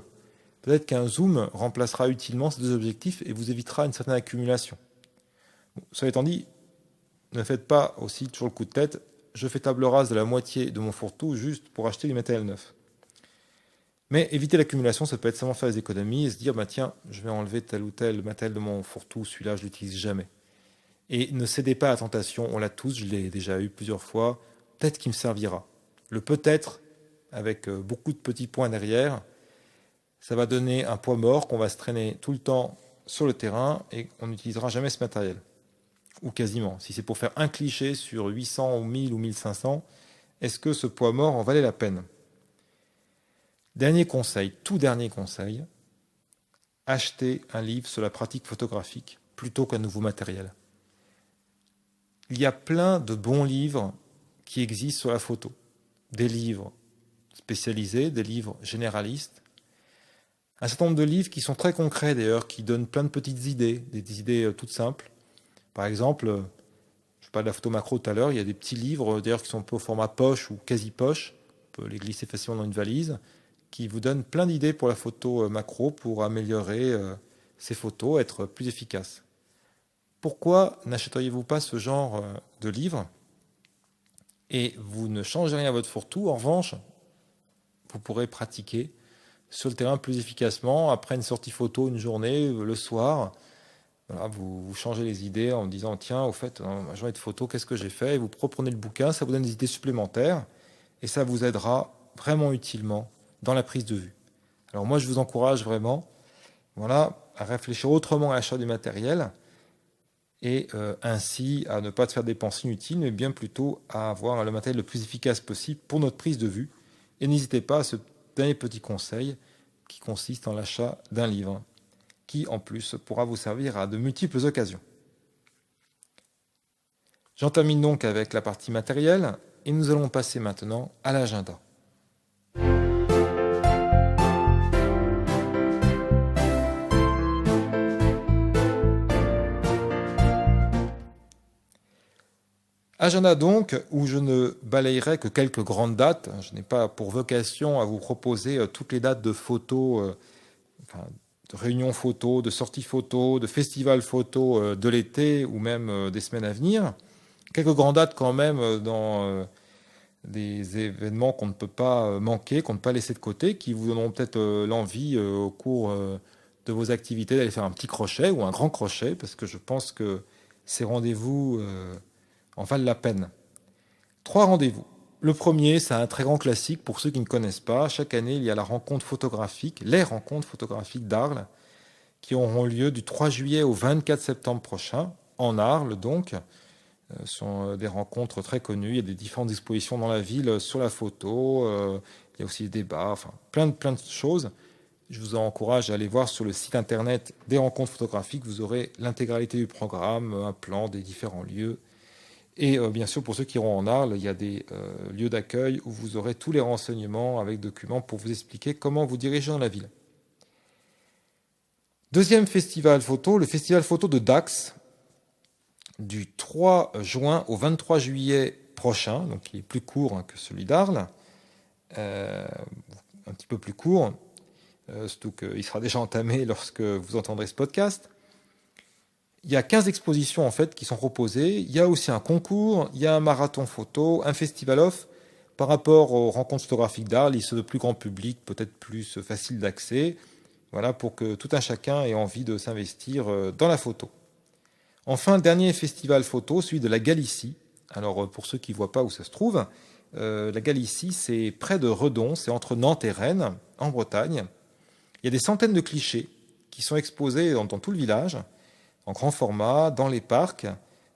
peut-être qu'un zoom remplacera utilement ces deux objectifs et vous évitera une certaine accumulation. Bon, cela étant dit, ne faites pas aussi toujours le coup de tête, je fais table rase de la moitié de mon fourre-tout juste pour acheter du matériel neuf. Mais éviter l'accumulation, ça peut être seulement faire des économies et se dire, bah tiens, je vais enlever tel ou tel matériel de mon fourre-tout, celui-là je ne l'utilise jamais. Et ne cédez pas à la tentation, on l'a tous, je l'ai déjà eu plusieurs fois, peut-être qu'il me servira. Le peut-être, avec beaucoup de petits points derrière, ça va donner un poids mort qu'on va se traîner tout le temps sur le terrain et on n'utilisera jamais ce matériel. Ou quasiment. Si c'est pour faire un cliché sur 800 ou 1000 ou 1500, est-ce que ce poids mort en valait la peine? Dernier conseil, tout dernier conseil, achetez un livre sur la pratique photographique plutôt qu'un nouveau matériel. Il y a plein de bons livres qui existent sur la photo. Des livres spécialisés, des livres généralistes, un certain nombre de livres qui sont très concrets d'ailleurs, qui donnent plein de petites idées, des idées toutes simples. Par exemple, je parlais de la photo macro tout à l'heure, il y a des petits livres d'ailleurs qui sont un peu au format poche ou quasi poche, on peut les glisser facilement dans une valise, qui vous donnent plein d'idées pour la photo macro, pour améliorer ces photos, être plus efficaces. Pourquoi n'achèteriez-vous pas ce genre de livre? Et vous ne changez rien à votre fourre-tout. En revanche, vous pourrez pratiquer sur le terrain plus efficacement. Après une sortie photo, une journée, le soir, voilà, vous changez les idées en disant tiens, au fait, dans ma journée de photo, qu'est-ce que j'ai fait? Et vous reprenez le bouquin, ça vous donne des idées supplémentaires et ça vous aidera vraiment utilement dans la prise de vue. Alors moi, je vous encourage vraiment voilà, à réfléchir autrement à l'achat du matériel et ainsi à ne pas te faire dépenser inutiles, mais bien plutôt à avoir le matériel le plus efficace possible pour notre prise de vue. Et n'hésitez pas à ce dernier petit conseil qui consiste en l'achat d'un livre qui en plus pourra vous servir à de multiples occasions. J'en termine donc avec la partie matérielle et nous allons passer maintenant à l'agenda. Agenda donc, où je ne balayerai que quelques grandes dates. Je n'ai pas pour vocation à vous proposer toutes les dates de photos, de réunions photos, de sorties photos, de festivals photos de l'été ou même des semaines à venir. Quelques grandes dates quand même dans des événements qu'on ne peut pas manquer, qu'on ne peut pas laisser de côté, qui vous donneront peut-être l'envie au cours de vos activités d'aller faire un petit crochet ou un grand crochet, parce que je pense que ces rendez-vous en valent la peine. 3 rendez-vous. Le premier, c'est un très grand classique pour ceux qui ne connaissent pas. Chaque année, il y a les rencontres photographiques d'Arles, qui auront lieu du 3 juillet au 24 septembre prochain, en Arles donc. Ce sont des rencontres très connues. Il y a des différentes expositions dans la ville sur la photo. Il y a aussi des débats, plein de choses. Je vous encourage à aller voir sur le site internet des rencontres photographiques. Vous aurez l'intégralité du programme, un plan des différents lieux. Et bien sûr, pour ceux qui iront en Arles, il y a des lieux d'accueil où vous aurez tous les renseignements avec documents pour vous expliquer comment vous diriger dans la ville. Deuxième festival photo, le festival photo de Dax, du 3 juin au 23 juillet prochain, donc il est plus court que celui d'Arles, un petit peu plus court, surtout qu'il sera déjà entamé lorsque vous entendrez ce podcast. Il y a 15 expositions en fait qui sont proposées. Il y a aussi un concours, il y a un marathon photo, un festival off. Par rapport aux rencontres photographiques d'Arles, ils sont de plus grand public, peut-être plus facile d'accès. Voilà, pour que tout un chacun ait envie de s'investir dans la photo. Enfin, dernier festival photo, celui de la Galicie. Alors pour ceux qui ne voient pas où ça se trouve, la Galicie c'est près de Redon, c'est entre Nantes et Rennes, en Bretagne. Il y a des centaines de clichés qui sont exposés dans tout le village, en grand format, dans les parcs.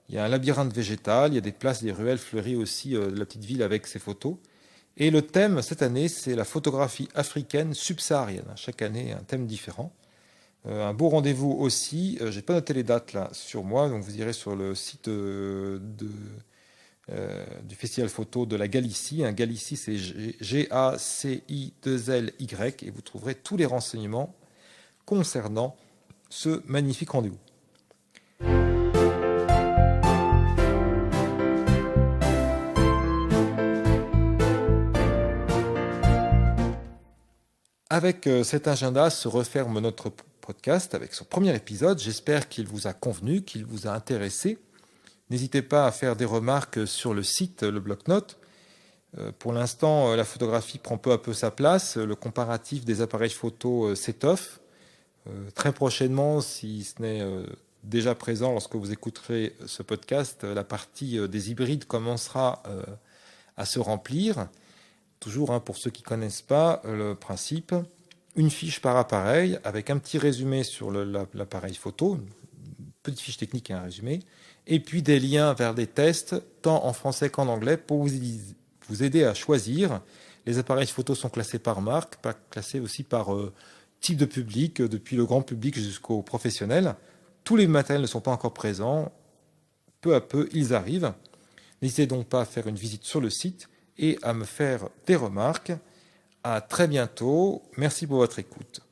Il y a un labyrinthe végétal, il y a des places, des ruelles fleuries aussi de la petite ville avec ses photos. Et le thème cette année, c'est la photographie africaine subsaharienne. Chaque année, un thème différent. Un beau rendez-vous aussi. Je n'ai pas noté les dates là sur moi, donc vous irez sur le site du festival photo de la Galicie. Galicie, c'est Gaciy, et vous trouverez tous les renseignements concernant ce magnifique rendez-vous. Avec cet agenda se referme notre podcast avec son premier épisode. J'espère qu'il vous a convenu, qu'il vous a intéressé. N'hésitez pas à faire des remarques sur le site, le bloc-notes. Pour l'instant, la photographie prend peu à peu sa place. Le comparatif des appareils photo s'étoffe. Très prochainement, si ce n'est déjà présent lorsque vous écouterez ce podcast, la partie des hybrides commencera à se remplir. Toujours, pour ceux qui ne connaissent pas le principe, une fiche par appareil avec un petit résumé sur l'appareil photo, une petite fiche technique et un résumé, et puis des liens vers des tests, tant en français qu'en anglais, pour vous aider à choisir. Les appareils photo sont classés par marque, classés aussi par type de public, depuis le grand public jusqu'au professionnel. Tous les matériels ne sont pas encore présents. Peu à peu, ils arrivent. N'hésitez donc pas à faire une visite sur le site et à me faire des remarques. À très bientôt. Merci pour votre écoute.